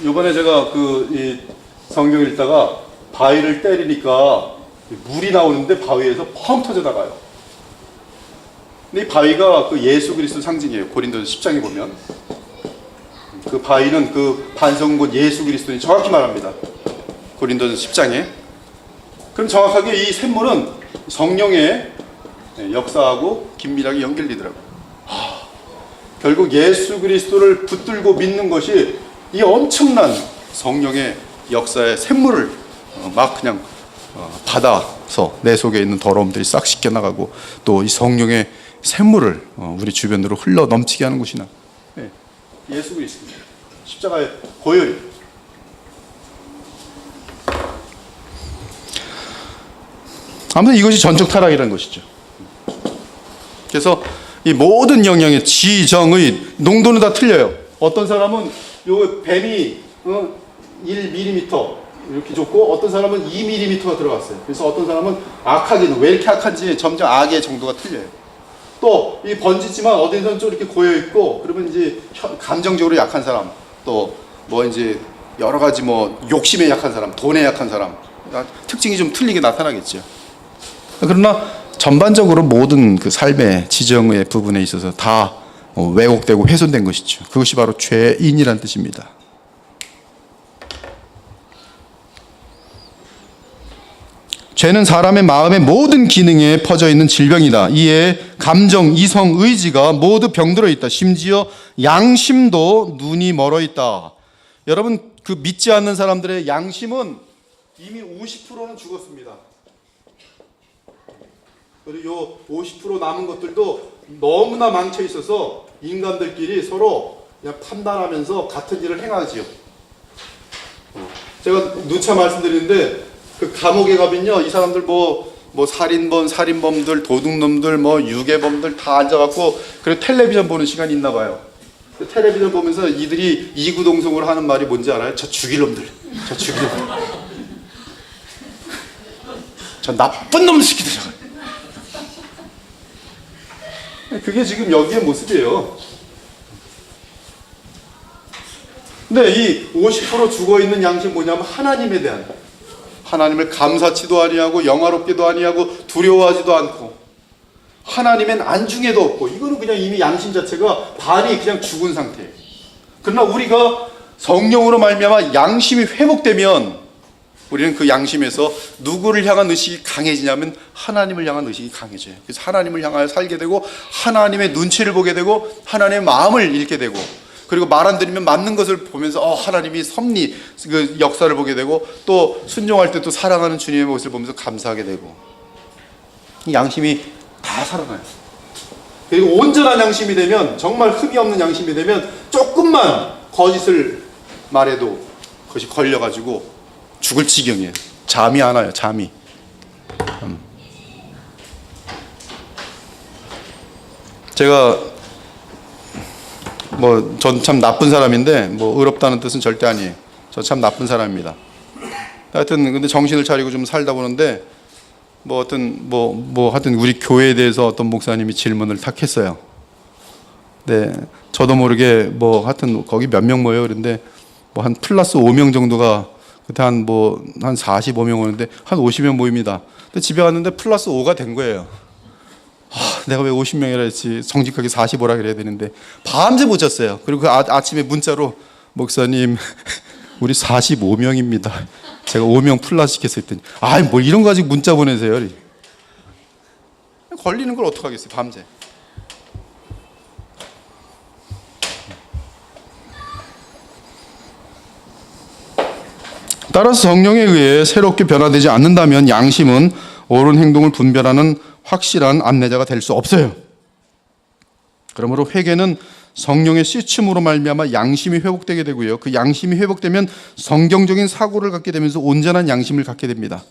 이번에 제가 이 성경 읽다가 바위를 때리니까 물이 나오는데 바위에서 펑 터져 나가요. 근데 이 바위가 그 예수 그리스도 상징이에요. 고린도서 10장에 보면 그 바위는 그 반성군 예수 그리스도니 정확히 말합니다. 고린도서 10장에. 그럼 정확하게 이 샘물은 성령의 역사하고 긴밀하게 연결되더라고요. 결국 예수 그리스도를 붙들고 믿는 것이 이 엄청난 성령의 역사의 샘물을 막 그냥 받아서 내 속에 있는 더러움들이 싹 씻겨나가고 또 이 성령의 샘물을 우리 주변으로 흘러 넘치게 하는 것이나 예수 그리스도 십자가의 보혈이. 아무튼 이것이 전적 타락이라는 것이죠. 그래서 이 모든 영역의 지정의 농도는 다 틀려요. 어떤 사람은 요 뱀이 1mm 이렇게 줬고 어떤 사람은 2mm가 들어갔어요. 그래서 어떤 사람은 악하기는 왜 이렇게 악한지 점점 악의 정도가 틀려요. 또 이 번지지만 어디서는 좀 이렇게 고여 있고 그러면 이제 감정적으로 약한 사람, 또 뭐 이제 여러 가지 뭐 욕심에 약한 사람, 돈에 약한 사람 특징이 좀 틀리게 나타나겠죠. 그러나 전반적으로 모든 그 삶의 지정의 부분에 있어서 다 왜곡되고 훼손된 것이죠. 그것이 바로 죄인이란 뜻입니다. 죄는 사람의 마음의 모든 기능에 퍼져 있는 질병이다. 이에 감정, 이성, 의지가 모두 병들어 있다. 심지어 양심도 눈이 멀어 있다. 여러분 그 믿지 않는 사람들의 양심은 이미 50%는 죽었습니다. 그리고 요 50% 남은 것들도 너무나 망쳐 있어서 인간들끼리 서로 그냥 판단하면서 같은 일을 행하지요. 제가 누차 말씀드리는데 그 감옥에 가면요 이 사람들 뭐 살인범들, 도둑놈들, 뭐 유괴범들 다 앉아갖고 그리고 텔레비전 보는 시간이 있나 봐요. 텔레비전 보면서 이들이 이구동성으로 하는 말이 뭔지 알아요? 저 죽일 놈들. 저 죽일 놈들. 저 나쁜 놈 새끼들. 그게 지금 여기의 모습이에요. 근데 이 50% 죽어있는 양심 뭐냐면 하나님에 대한, 하나님을 감사치도 아니하고 영화롭게도 아니하고 두려워하지도 않고 하나님엔 안중에도 없고, 이거는 그냥 이미 양심 자체가 반이 그냥 죽은 상태예요. 그러나 우리가 성령으로 말미암아 양심이 회복되면 우리는 그 양심에서 누구를 향한 의식이 강해지냐면 하나님을 향한 의식이 강해져요. 그래서 하나님을 향하여 살게 되고 하나님의 눈치를 보게 되고 하나님의 마음을 읽게 되고, 그리고 말 안 들으면 맞는 것을 보면서 하나님이 섭리, 그 역사를 보게 되고, 또 순종할 때 또 사랑하는 주님의 모습을 보면서 감사하게 되고, 이 양심이 다 살아나요. 그리고 온전한 양심이 되면, 정말 흠이 없는 양심이 되면 조금만 거짓을 말해도 그것이 걸려가지고 죽을 지경이에요. 잠이 안 와요. 잠이. 제가 전 참 나쁜 사람인데 의롭다는 뜻은 절대 아니에요. 저 참 나쁜 사람입니다. 하여튼 근데 정신을 차리고 좀 살다 보는데 하여튼 우리 교회에 대해서 어떤 목사님이 질문을 탁 했어요. 네, 저도 모르게 하여튼 거기 몇 명 모여요. 그런데 한 플러스 5명 정도가 그때 한 45명 오는데 한 50명 모입니다. 근데 집에 갔는데 플러스 5가 된 거예요. 내가 왜 50명이라 했지, 정직하게 45라 그래야 되는데 밤새 못 잤어요. 그리고 아침에 문자로 목사님 우리 45명입니다. 제가 5명 플러스 시켰을 때 이런 거 가지고 문자 보내세요. 걸리는 걸 어떡하겠어요, 밤새. 따라서 성령에 의해 새롭게 변화되지 않는다면 양심은 옳은 행동을 분별하는 확실한 안내자가 될 수 없어요. 그러므로 회개는 성령의 씻음으로 말미암아 양심이 회복되게 되고요. 그 양심이 회복되면 성경적인 사고를 갖게 되면서 온전한 양심을 갖게 됩니다.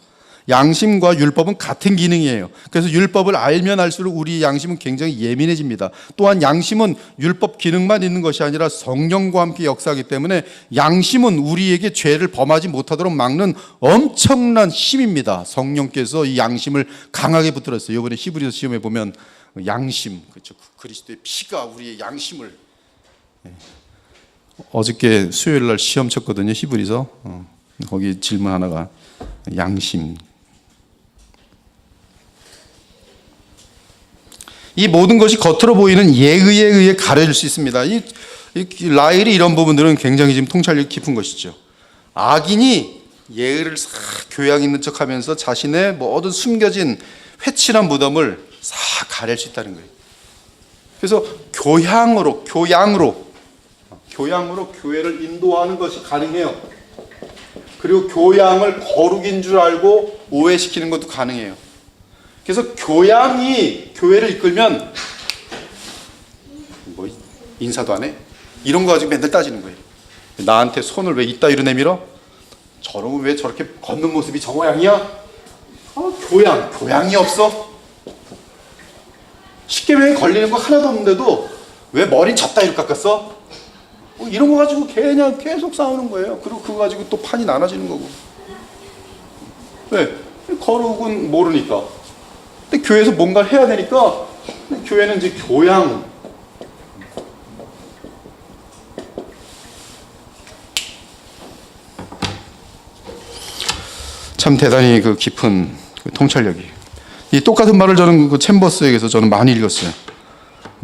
양심과 율법은 같은 기능이에요. 그래서 율법을 알면 알수록 우리 양심은 굉장히 예민해집니다. 또한 양심은 율법 기능만 있는 것이 아니라 성령과 함께 역사하기 때문에 양심은 우리에게 죄를 범하지 못하도록 막는 엄청난 힘입니다. 성령께서 이 양심을 강하게 붙들었어요. 이번에 히브리서 시험에 보면 양심, 그렇죠. 그리스도의 피가 우리의 양심을, 어저께 수요일 날 시험 쳤거든요. 히브리서. 거기 질문 하나가 양심. 이 모든 것이 겉으로 보이는 예의에 의해 가려질 수 있습니다. 이 라헬이 이런 부분들은 굉장히 지금 통찰력이 깊은 것이죠. 악인이 예의를 싹 교양 있는 척하면서 자신의 모든 숨겨진 회칠한 무덤을 싹 가릴 수 있다는 거예요. 그래서 교양으로 교회를 인도하는 것이 가능해요. 그리고 교양을 거룩인 줄 알고 오해시키는 것도 가능해요. 그래서 교양이 교회를 이끌면 인사도 안 해? 이런 거 가지고 맨날 따지는 거예요. 나한테 손을 왜 이따위로 내밀어? 저놈은 왜 저렇게 걷는 모습이 저 모양이야? 교양이 없어? 십계명에 걸리는 거 하나도 없는데도 왜 머리는 저따위로 깎았어? 이런 거 가지고 그냥 계속 싸우는 거예요. 그리고 그거 가지고 또 판이 나눠지는 거고. 왜? 거룩은 모르니까. 근데 교회에서 뭔가를 해야 되니까 교회는 이제 교양. 참 대단히 그 깊은 그 통찰력이. 이 똑같은 말을 저는 그 챔버스에게서 저는 많이 읽었어요.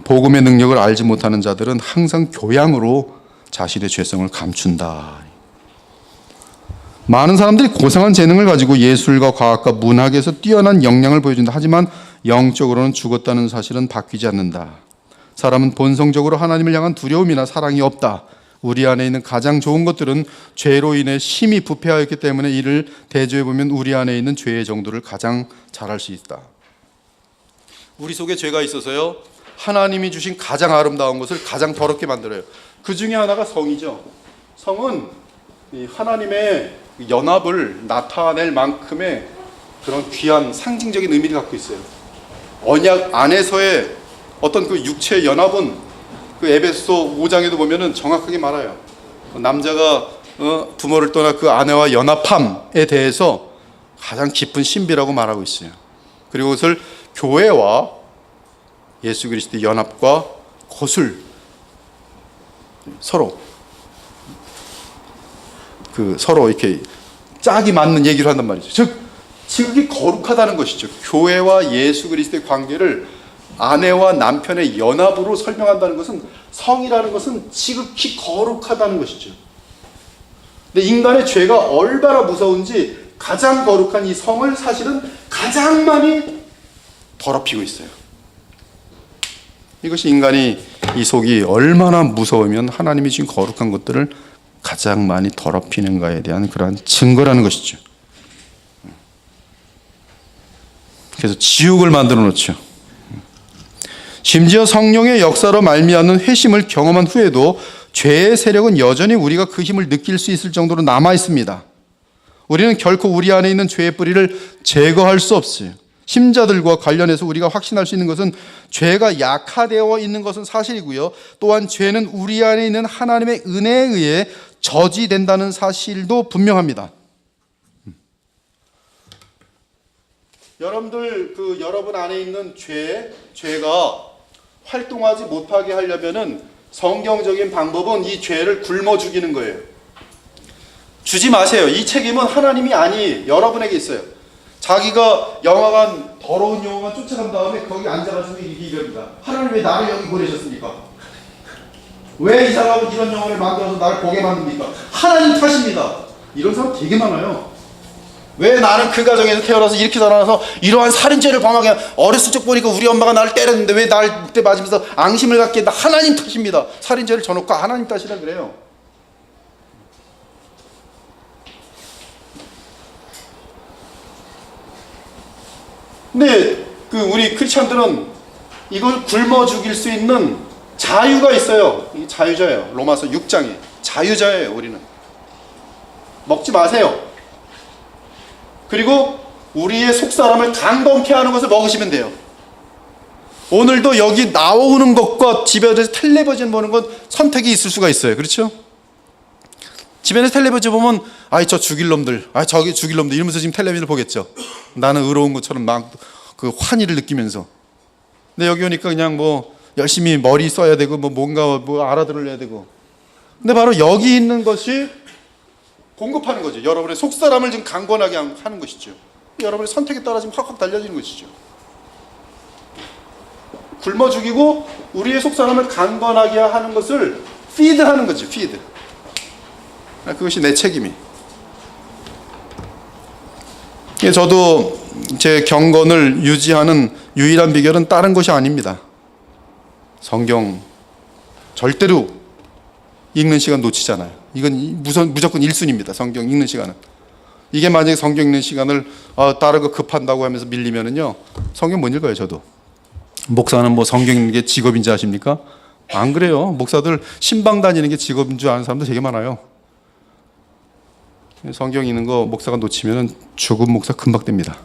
복음의 능력을 알지 못하는 자들은 항상 교양으로 자신의 죄성을 감춘다. 많은 사람들이 고상한 재능을 가지고 예술과 과학과 문학에서 뛰어난 역량을 보여준다. 하지만 영적으로는 죽었다는 사실은 바뀌지 않는다. 사람은 본성적으로 하나님을 향한 두려움이나 사랑이 없다. 우리 안에 있는 가장 좋은 것들은 죄로 인해 심히 부패하였기 때문에 이를 대조해보면 우리 안에 있는 죄의 정도를 가장 잘 알 수 있다. 우리 속에 죄가 있어서요, 하나님이 주신 가장 아름다운 것을 가장 더럽게 만들어요. 그 중에 하나가 성이죠. 성은 하나님의 연합을 나타낼 만큼의 그런 귀한 상징적인 의미를 갖고 있어요. 언약 안에서의 어떤 그 육체의 연합은 그 에베소 5장에도 보면은 정확하게 말해요. 남자가 부모를 떠나 그 아내와 연합함에 대해서 가장 깊은 신비라고 말하고 있어요. 그리고 그것을 교회와 예수 그리스도의 연합과 것을 서로 이렇게 짝이 맞는 얘기를 한단 말이죠. 즉 지극히 거룩하다는 것이죠. 교회와 예수 그리스도의 관계를 아내와 남편의 연합으로 설명한다는 것은, 성이라는 것은 지극히 거룩하다는 것이죠. 근데 인간의 죄가 얼마나 무서운지 가장 거룩한 이 성을 사실은 가장 많이 더럽히고 있어요. 이것이 인간이 이 속이 얼마나 무서우면 하나님이 주신 거룩한 것들을 가장 많이 더럽히는가에 대한 그러한 증거라는 것이죠. 그래서 지옥을 만들어 놓죠. 심지어 성령의 역사로 말미암는 회심을 경험한 후에도 죄의 세력은 여전히 우리가 그 힘을 느낄 수 있을 정도로 남아 있습니다. 우리는 결코 우리 안에 있는 죄의 뿌리를 제거할 수 없어요. 심자들과 관련해서 우리가 확신할 수 있는 것은 죄가 약화되어 있는 것은 사실이고요. 또한 죄는 우리 안에 있는 하나님의 은혜에 의해 저지된다는 사실도 분명합니다. 여러분들 여러분 안에 있는 죄가 활동하지 못하게 하려면은 성경적인 방법은 이 죄를 굶어 죽이는 거예요. 주지 마세요. 이 책임은 하나님이 아니 여러분에게 있어요. 자기가 영화관 더러운 영화관 쫓아간 다음에 거기 앉아가지고 이럽니다. 하나님 왜 나를 여기 보내셨습니까? 왜 이 사람은 이런 영화를 만들어서 나를 보게 만듭니까? 하나님 탓입니다. 이런 사람 되게 많아요. 왜 나는 그 가정에서 태어나서 이렇게 자라나서 이러한 살인죄를 범하게, 어렸을 적 보니까 우리 엄마가 나를 때렸는데 왜 나를 그때 맞으면서 앙심을 갖게 했나? 하나님 탓입니다. 살인죄를 져놓고 하나님 탓이라 그래요. 근데 우리 크리스천들은 이걸 굶어 죽일 수 있는 자유가 있어요. 이게 자유자예요. 로마서 6장에 자유자예요. 우리는 먹지 마세요. 그리고 우리의 속사람을 강건케 하는 것을 먹으시면 돼요. 오늘도 여기 나오는 것과 집에서 텔레비전 보는 건 선택이 있을 수가 있어요. 그렇죠? 집에서 텔레비전 보면 저 죽일 놈들, 저기 죽일 놈들 이러면서 지금 텔레비전을 보겠죠. 나는 의로운 것처럼 막 그 환희를 느끼면서. 근데 여기 오니까 그냥 열심히 머리 써야 되고 뭔가 알아들어야 되고. 근데 바로 여기 있는 것이 공급하는 거죠. 여러분의 속사람을 좀 강건하게 하는 것이죠. 여러분의 선택에 따라 지금 확확 달려지는 것이죠. 굶어 죽이고 우리의 속사람을 강건하게 하는 것을 피드하는 거죠. 피드. 그것이 내 책임이. 저도 제 경건을 유지하는 유일한 비결은 다른 것이 아닙니다. 성경 절대로 읽는 시간 놓치잖아요. 이건 무조건 1순위입니다. 성경 읽는 시간은. 이게 만약에 성경 읽는 시간을 다른 거 급한다고 하면서 밀리면은요, 성경 못 읽어요. 저도. 목사는 성경 읽는 게 직업인지 아십니까? 안 그래요. 목사들 신방 다니는 게 직업인 줄 아는 사람도 되게 많아요. 성경 읽는 거 목사가 놓치면은 죽은 목사 금방 됩니다.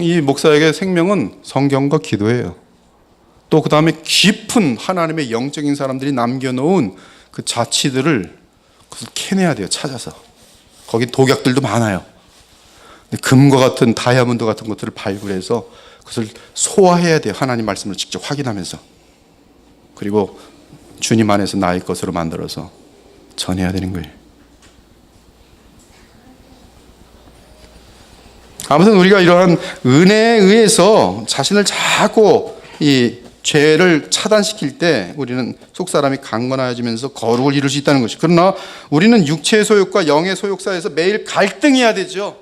이 목사에게 생명은 성경과 기도예요. 또 그 다음에 깊은 하나님의 영적인 사람들이 남겨놓은 그 자취들을 그것을 캐내야 돼요. 찾아서. 거기 독약들도 많아요. 근데 금과 같은 다이아몬드 같은 것들을 발굴해서 그것을 소화해야 돼요. 하나님 말씀을 직접 확인하면서. 그리고 주님 안에서 나의 것으로 만들어서 전해야 되는 거예요. 아무튼 우리가 이러한 은혜에 의해서 자신을 자꾸 이 죄를 차단시킬 때 우리는 속사람이 강건해지면서 거룩을 이룰 수 있다는 것이. 그러나 우리는 육체의 소욕과 영의 소욕 사이에서 매일 갈등해야 되죠.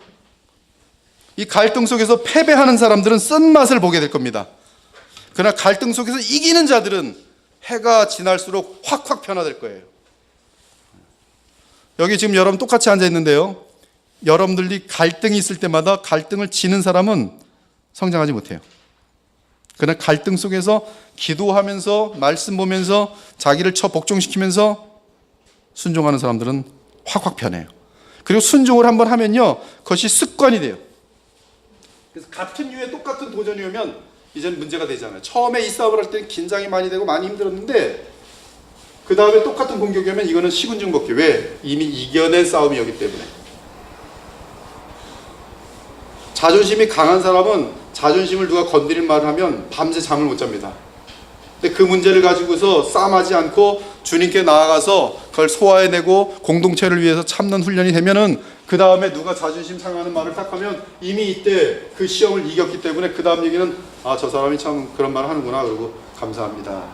이 갈등 속에서 패배하는 사람들은 쓴맛을 보게 될 겁니다. 그러나 갈등 속에서 이기는 자들은 해가 지날수록 확확 변화될 거예요. 여기 지금 여러분 똑같이 앉아 있는데요, 여러분들이 갈등이 있을 때마다 갈등을 지는 사람은 성장하지 못해요. 그러나 갈등 속에서 기도하면서 말씀 보면서 자기를 복종시키면서 순종하는 사람들은 확확 변해요. 그리고 순종을 한번 하면요, 그것이 습관이 돼요. 그래서 같은 류의 똑같은 도전이 오면 이제는 문제가 되잖아요. 처음에 이 싸움을 할 때는 긴장이 많이 되고 많이 힘들었는데 그 다음에 똑같은 공격이 오면 이거는 식은죽 먹기. 왜? 이미 이겨낸 싸움이었기 때문에. 자존심이 강한 사람은 자존심을 누가 건드릴 말을 하면 밤새 잠을 못 잡니다. 근데 그 문제를 가지고서 싸움하지 않고 주님께 나아가서 그걸 소화해내고 공동체를 위해서 참는 훈련이 되면은 그 다음에 누가 자존심 상하는 말을 딱 하면 이미 이때 그 시험을 이겼기 때문에 그 다음 얘기는 아, 저 사람이 참 그런 말을 하는구나. 그러고 감사합니다.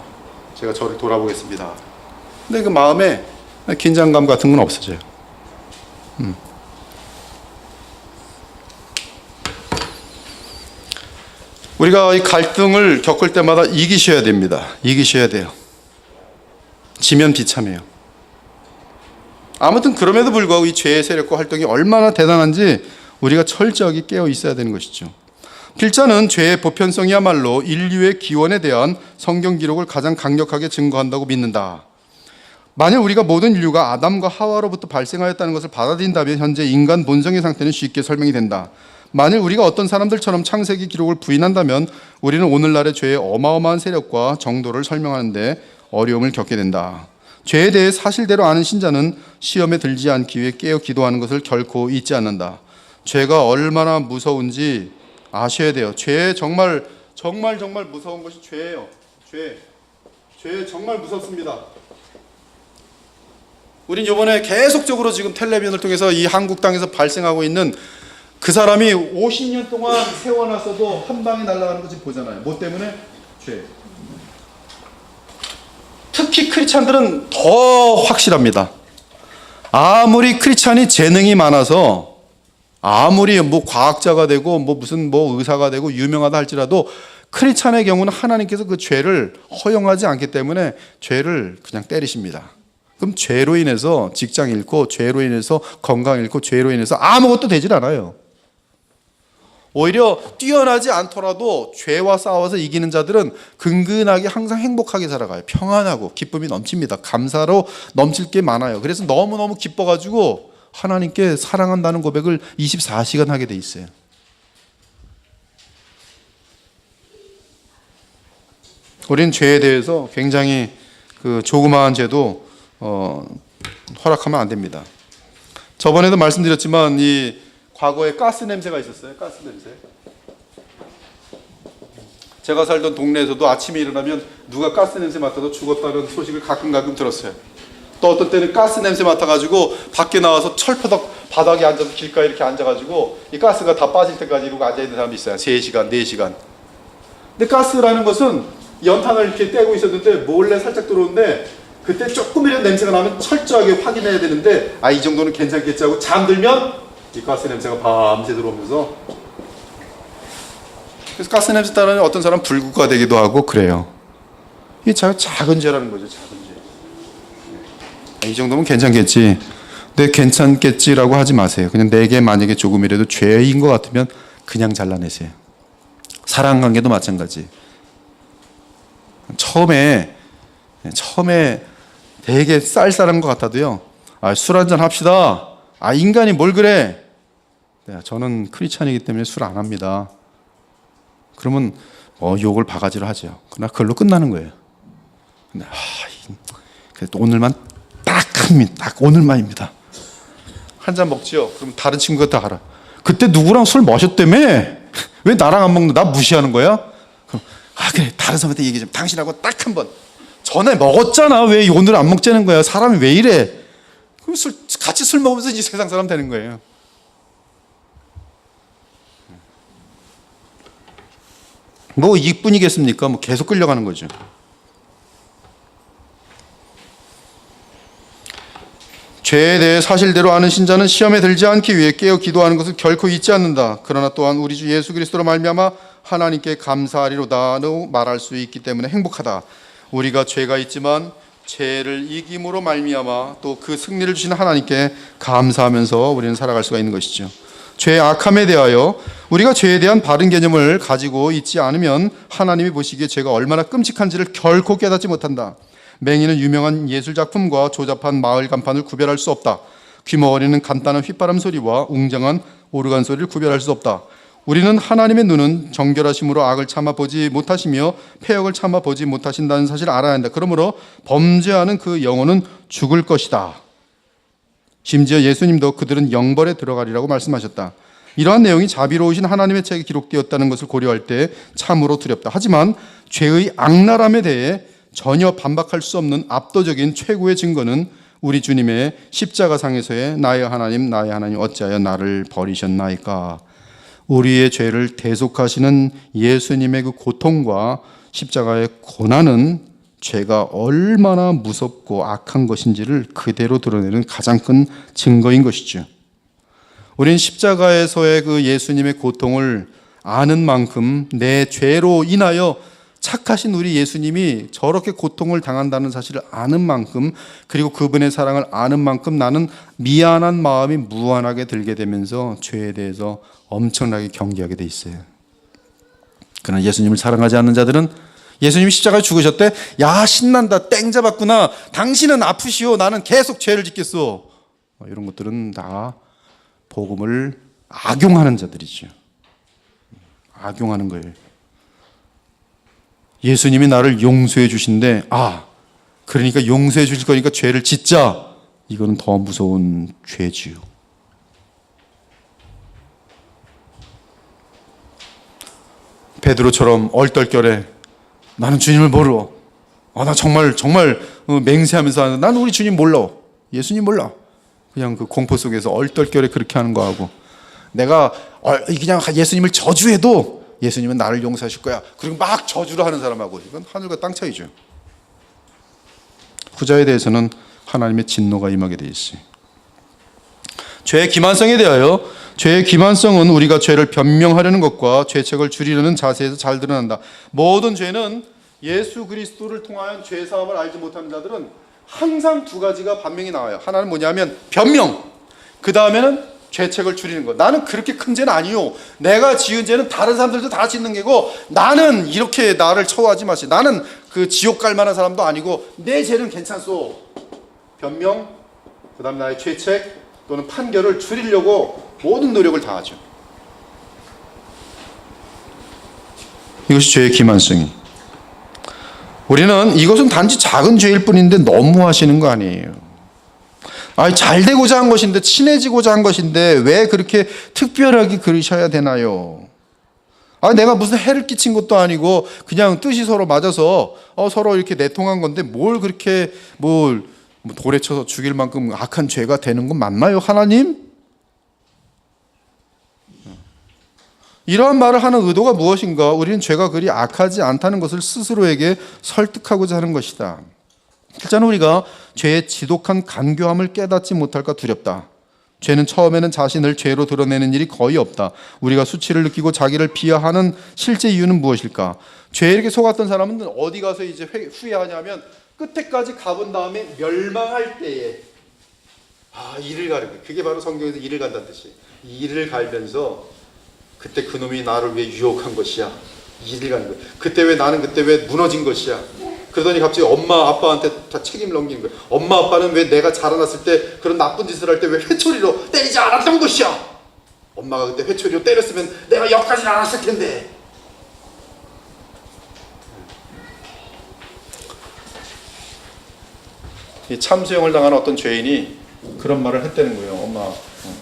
제가 저를 돌아보겠습니다. 근데 그 마음에 긴장감 같은 건 없어져요. 우리가 이 갈등을 겪을 때마다 이기셔야 됩니다. 이기셔야 돼요. 지면 비참해요. 아무튼 그럼에도 불구하고 이 죄의 세력과 활동이 얼마나 대단한지 우리가 철저하게 깨어 있어야 되는 것이죠. 필자는 죄의 보편성이야말로 인류의 기원에 대한 성경 기록을 가장 강력하게 증거한다고 믿는다. 만일 우리가 모든 인류가 아담과 하와로부터 발생하였다는 것을 받아들인다면 현재 인간 본성의 상태는 쉽게 설명이 된다. 만일 우리가 어떤 사람들처럼 창세기 기록을 부인한다면 우리는 오늘날의 죄의 어마어마한 세력과 정도를 설명하는데 어려움을 겪게 된다. 죄에 대해 사실대로 아는 신자는 시험에 들지 않기 위해 깨어 기도하는 것을 결코 잊지 않는다. 죄가 얼마나 무서운지 아셔야 돼요. 죄 정말 무서운 것이 죄예요. 죄 정말 무섭습니다. 우린 이번에 계속적으로 지금 텔레비전을 통해서 이 한국 땅에서 발생하고 있는 그 사람이 50년 동안 세워놨어도 한 방에 날아가는 거 지금 보잖아요. 뭐 때문에? 죄. 특히 크리스찬들은 더 확실합니다. 아무리 크리스찬이 재능이 많아서 아무리 뭐 과학자가 되고 무슨 의사가 되고 유명하다 할지라도 크리스찬의 경우는 하나님께서 그 죄를 허용하지 않기 때문에 죄를 그냥 때리십니다. 그럼 죄로 인해서 직장 잃고 죄로 인해서 건강 잃고 죄로 인해서 아무것도 되질 않아요. 오히려 뛰어나지 않더라도 죄와 싸워서 이기는 자들은 근근하게 항상 행복하게 살아가요. 평안하고 기쁨이 넘칩니다. 감사로 넘칠 게 많아요. 그래서 너무너무 기뻐가지고 하나님께 사랑한다는 고백을 24시간 하게 돼 있어요. 우리는 죄에 대해서 굉장히 그 조그마한 죄도 허락하면 안 됩니다. 저번에도 말씀드렸지만 이 과거에 가스 냄새가 있었어요. 가스 냄새. 제가 살던 동네에서도 아침에 일어나면 누가 가스 냄새 맡아서 죽었다는 소식을 가끔 들었어요. 또 어떤 때는 가스 냄새 맡아가지고 밖에 나와서 철퍼덕 바닥에 앉아서 길가에 이렇게 앉아가지고 이 가스가 다 빠질 때까지 이러고 앉아있는 사람도 있어요. 3시간, 4시간. 근데 가스라는 것은 연탄을 이렇게 떼고 있었는데 몰래 살짝 들어오는데 그때 조금이라도 냄새가 나면 철저하게 확인해야 되는데 이 정도는 괜찮겠지 하고 잠들면 이 가스 냄새가 밤새 들어오면서 그래서 가스 냄새 따르면 어떤 사람은 불구가 되기도 하고 그래요. 이게 작은 죄라는 거죠. 작은 죄. 이 정도면 괜찮겠지. 근데 괜찮겠지라고 하지 마세요. 그냥 내게 만약에 조금이라도 죄인 것 같으면 그냥 잘라내세요. 사랑 관계도 마찬가지. 처음에 되게 쌀쌀한 것 같아도요. 술 한잔 합시다. 인간이 뭘 그래? 저는 크리스찬이기 때문에 술 안 합니다. 그러면 욕을 바가지로 하죠. 그러나 그걸로 끝나는 거예요. 근데 그래도 오늘만 딱 오늘만입니다. 한 잔 먹지요. 그럼 다른 친구가 다 알아. 그때 누구랑 술 마셨다며? 왜 나랑 안 먹는? 나 무시하는 거야? 그럼 그래 다른 사람한테 얘기 좀. 당신하고 딱 한 번. 전에 먹었잖아. 왜 오늘 안 먹자는 거야? 사람이 왜 이래? 그럼 같이 술 먹으면서 이제 세상 사람 되는 거예요. 뭐 이뿐이겠습니까? 뭐 계속 끌려가는 거죠. 죄에 대해 사실대로 아는 신자는 시험에 들지 않기 위해 깨어 기도하는 것을 결코 잊지 않는다. 그러나 또한 우리 주 예수 그리스도로 말미암아 하나님께 감사하리로다라고 말할 수 있기 때문에 행복하다. 우리가 죄가 있지만 죄를 이김으로 말미암아 또 그 승리를 주신 하나님께 감사하면서 우리는 살아갈 수가 있는 것이죠. 죄의 악함에 대하여 우리가 죄에 대한 바른 개념을 가지고 있지 않으면 하나님이 보시기에 죄가 얼마나 끔찍한지를 결코 깨닫지 못한다. 맹인은 유명한 예술작품과 조잡한 마을 간판을 구별할 수 없다. 귀머거리는 간단한 휘바람 소리와 웅장한 오르간 소리를 구별할 수 없다. 우리는 하나님의 눈은 정결하심으로 악을 참아보지 못하시며 패역을 참아보지 못하신다는 사실을 알아야 한다. 그러므로 범죄하는 그 영혼은 죽을 것이다. 심지어 예수님도 그들은 영벌에 들어가리라고 말씀하셨다. 이러한 내용이 자비로우신 하나님의 책에 기록되었다는 것을 고려할 때 참으로 두렵다. 하지만 죄의 악랄함에 대해 전혀 반박할 수 없는 압도적인 최고의 증거는 우리 주님의 십자가상에서의 나의 하나님 어찌하여 나를 버리셨나이까. 우리의 죄를 대속하시는 예수님의 그 고통과 십자가의 고난은 죄가 얼마나 무섭고 악한 것인지를 그대로 드러내는 가장 큰 증거인 것이죠. 우리는 십자가에서의 그 예수님의 고통을 아는 만큼 내 죄로 인하여 착하신 우리 예수님이 저렇게 고통을 당한다는 사실을 아는 만큼, 그리고 그분의 사랑을 아는 만큼 나는 미안한 마음이 무한하게 들게 되면서 죄에 대해서 엄청나게 경계하게 돼 있어요. 그러나 예수님을 사랑하지 않는 자들은 예수님이 십자가에 죽으셨대. 야, 신난다, 땡 잡았구나, 당신은 아프시오, 나는 계속 죄를 짓겠소. 이런 것들은 다 복음을 악용하는 자들이죠. 악용하는 거예요. 예수님이 나를 용서해 주신데, 그러니까 용서해 주실 거니까 죄를 짓자. 이거는 더 무서운 죄지요. 베드로처럼 얼떨결에 나는 주님을 모르고, 나 정말 맹세하면서 난 우리 주님 몰라, 예수님 몰라, 그냥 그 공포 속에서 얼떨결에 그렇게 하는 거하고, 내가 그냥 예수님을 저주해도 예수님은 나를 용서하실 거야, 그리고 막 저주를 하는 사람하고, 이건 하늘과 땅 차이죠. 후자에 대해서는 하나님의 진노가 임하게 돼 있어요. 죄의 기만성에 대하여, 죄의 기만성은 우리가 죄를 변명하려는 것과 죄책을 줄이려는 자세에서 잘 드러난다. 모든 죄는 예수 그리스도를 통하여 죄 사함을 알지 못하는 자들은 항상 두 가지가 반명이 나와요. 하나는 뭐냐면 변명, 그 다음에는 죄책을 줄이는 것. 나는 그렇게 큰 죄는 아니요, 내가 지은 죄는 다른 사람들도 다 짓는 게고, 나는 이렇게 나를 처우하지 마시, 나는 그 지옥 갈 만한 사람도 아니고 내 죄는 괜찮소. 변명, 그 다음 나의 죄책 또는 판결을 줄이려고 모든 노력을 다하죠. 이것이 죄의 기만성이. 우리는 이것은 단지 작은 죄일 뿐인데 너무 하시는 거 아니에요. 잘 되고자 한 것인데, 친해지고자 한 것인데 왜 그렇게 특별하게 그러셔야 되나요? 내가 무슨 해를 끼친 것도 아니고 그냥 뜻이 서로 맞아서 서로 이렇게 내통한 건데 뭘 그렇게 돌에 쳐서 죽일 만큼 악한 죄가 되는 건 맞나요, 하나님? 이러한 말을 하는 의도가 무엇인가? 우리는 죄가 그리 악하지 않다는 것을 스스로에게 설득하고자 하는 것이다. 실제로 우리가 죄의 지독한 간교함을 깨닫지 못할까 두렵다. 죄는 처음에는 자신을 죄로 드러내는 일이 거의 없다. 우리가 수치를 느끼고 자기를 비하하는 실제 이유는 무엇일까? 죄에 이렇게 속았던 사람은 어디 가서 이제 후회하냐면, 끝에까지 가본 다음에 멸망할 때에 이를 가는 거예요. 그게 바로 성경에서 이를 간다는 뜻이에요. 이를 갈면서 그때 그놈이 나를 왜 유혹한 것이야, 이를 가는 거예요. 그때 왜 나는 그때 왜 무너진 것이야. 그러더니 갑자기 엄마 아빠한테 다 책임을 넘기는 거예요. 엄마 아빠는 왜 내가 자라났을 때 그런 나쁜 짓을 할 때 왜 회초리로 때리지 않았던 것이야. 엄마가 그때 회초리로 때렸으면 내가 여기까지 않았을 텐데. 이 참수형을 당한 어떤 죄인이 그런 말을 했다는 거예요. 엄마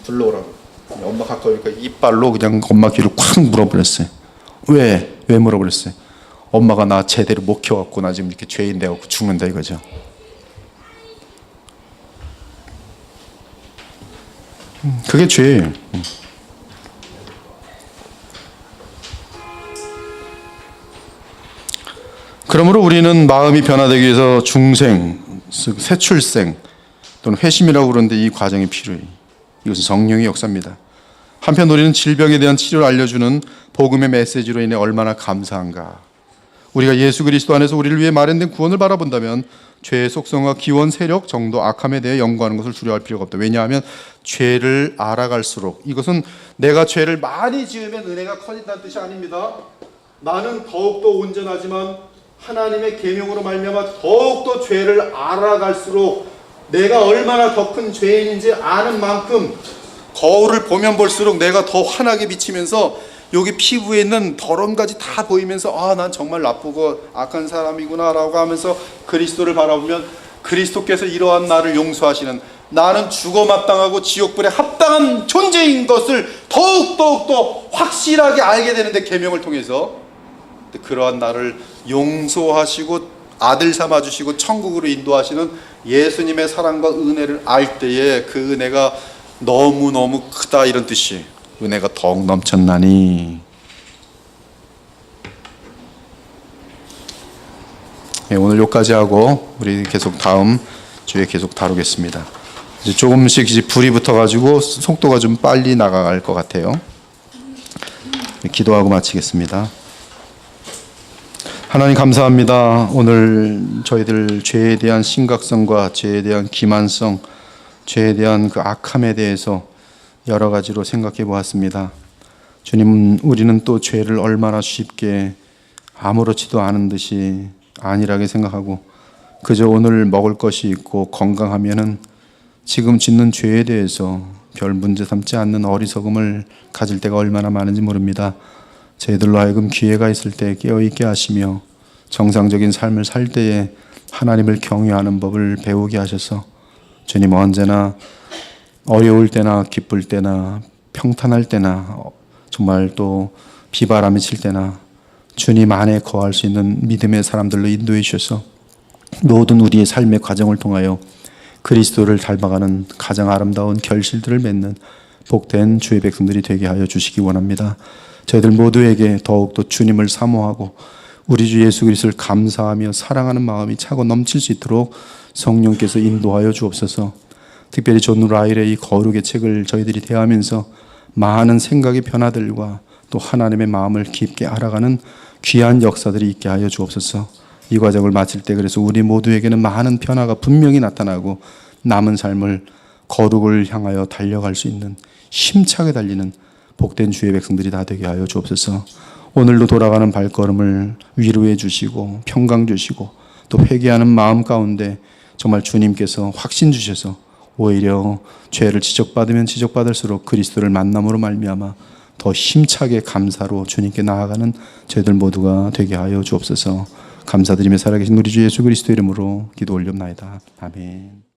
불러오라고. 엄마 가까이 오니까 이빨로 그냥 엄마 귀를 콱 물어버렸어요. 왜 물어버렸어요? 엄마가 나 제대로 못 키워갖고 나 지금 이렇게 죄인 돼갖고 죽는다 이거죠. 그게 죄예요. 그러므로 우리는 마음이 변화되기 위해서 중생, 새 출생 또는 회심이라고 그러는데 이 과정이 필요해요. 이것은 성령의 역사입니다. 한편 우리는 질병에 대한 치료를 알려주는 복음의 메시지로 인해 얼마나 감사한가. 우리가 예수 그리스도 안에서 우리를 위해 마련된 구원을 바라본다면 죄의 속성과 기원, 세력, 정도, 악함에 대해 연구하는 것을 두려워할 필요가 없다. 왜냐하면 죄를 알아갈수록, 이것은 내가 죄를 많이 지으면 은혜가 커진다는 뜻이 아닙니다. 나는 더욱더 온전하지만 하나님의 계명으로 말미암아 더욱더 죄를 알아갈수록 내가 얼마나 더 큰 죄인인지 아는 만큼 거울을 보면 볼수록 내가 더 환하게 비치면서 여기 피부에 있는 더러운 가지 다 보이면서 아, 난 정말 나쁘고 악한 사람이구나라고 하면서 그리스도를 바라보면 그리스도께서 이러한 나를 용서하시는, 나는 죽어 마땅하고 지옥불에 합당한 존재인 것을 더욱 확실하게 알게 되는데, 계명을 통해서 그러한 나를 용서하시고 아들 삼아주시고 천국으로 인도하시는 예수님의 사랑과 은혜를 알 때에 그 은혜가 너무너무 크다, 이런 뜻이. 은혜가 더욱 넘쳤나니. 네, 오늘 여기까지 하고 우리 계속 다음 주에 계속 다루겠습니다. 이제 조금씩 이제 불이 붙어가지고 속도가 좀 빨리 나갈 것 같아요. 기도하고 마치겠습니다. 하나님 감사합니다. 오늘 저희들 죄에 대한 심각성과 죄에 대한 기만성, 죄에 대한 그 악함에 대해서 여러 가지로 생각해 보았습니다. 주님, 우리는 또 죄를 얼마나 쉽게 아무렇지도 않은 듯이 안일하게 생각하고 그저 오늘 먹을 것이 있고 건강하면은 지금 짓는 죄에 대해서 별 문제 삼지 않는 어리석음을 가질 때가 얼마나 많은지 모릅니다. 저희들로 하여금 기회가 있을 때 깨어있게 하시며 정상적인 삶을 살 때에 하나님을 경외하는 법을 배우게 하셔서 주님, 언제나 어려울 때나 기쁠 때나 평탄할 때나 정말 또 비바람이 칠 때나 주님 안에 거할 수 있는 믿음의 사람들로 인도해 주셔서 모든 우리의 삶의 과정을 통하여 그리스도를 닮아가는 가장 아름다운 결실들을 맺는 복된 주의 백성들이 되게 하여 주시기 원합니다. 저희들 모두에게 더욱더 주님을 사모하고 우리 주 예수 그리스도를 감사하며 사랑하는 마음이 차고 넘칠 수 있도록 성령께서 인도하여 주옵소서. 특별히 존 라일의 이 거룩의 책을 저희들이 대하면서 많은 생각의 변화들과 또 하나님의 마음을 깊게 알아가는 귀한 역사들이 있게 하여 주옵소서. 이 과정을 마칠 때 그래서 우리 모두에게는 많은 변화가 분명히 나타나고 남은 삶을 거룩을 향하여 달려갈 수 있는 힘차게 달리는 복된 주의 백성들이 다 되게 하여 주옵소서. 오늘도 돌아가는 발걸음을 위로해 주시고 평강 주시고 또 회개하는 마음 가운데 정말 주님께서 확신 주셔서 오히려 죄를 지적받으면 지적받을수록 그리스도를 만남으로 말미암아 더 힘차게 감사로 주님께 나아가는 저희들 모두가 되게 하여 주옵소서. 감사드리며 살아계신 우리 주 예수 그리스도 이름으로 기도 올렵나이다. 아멘.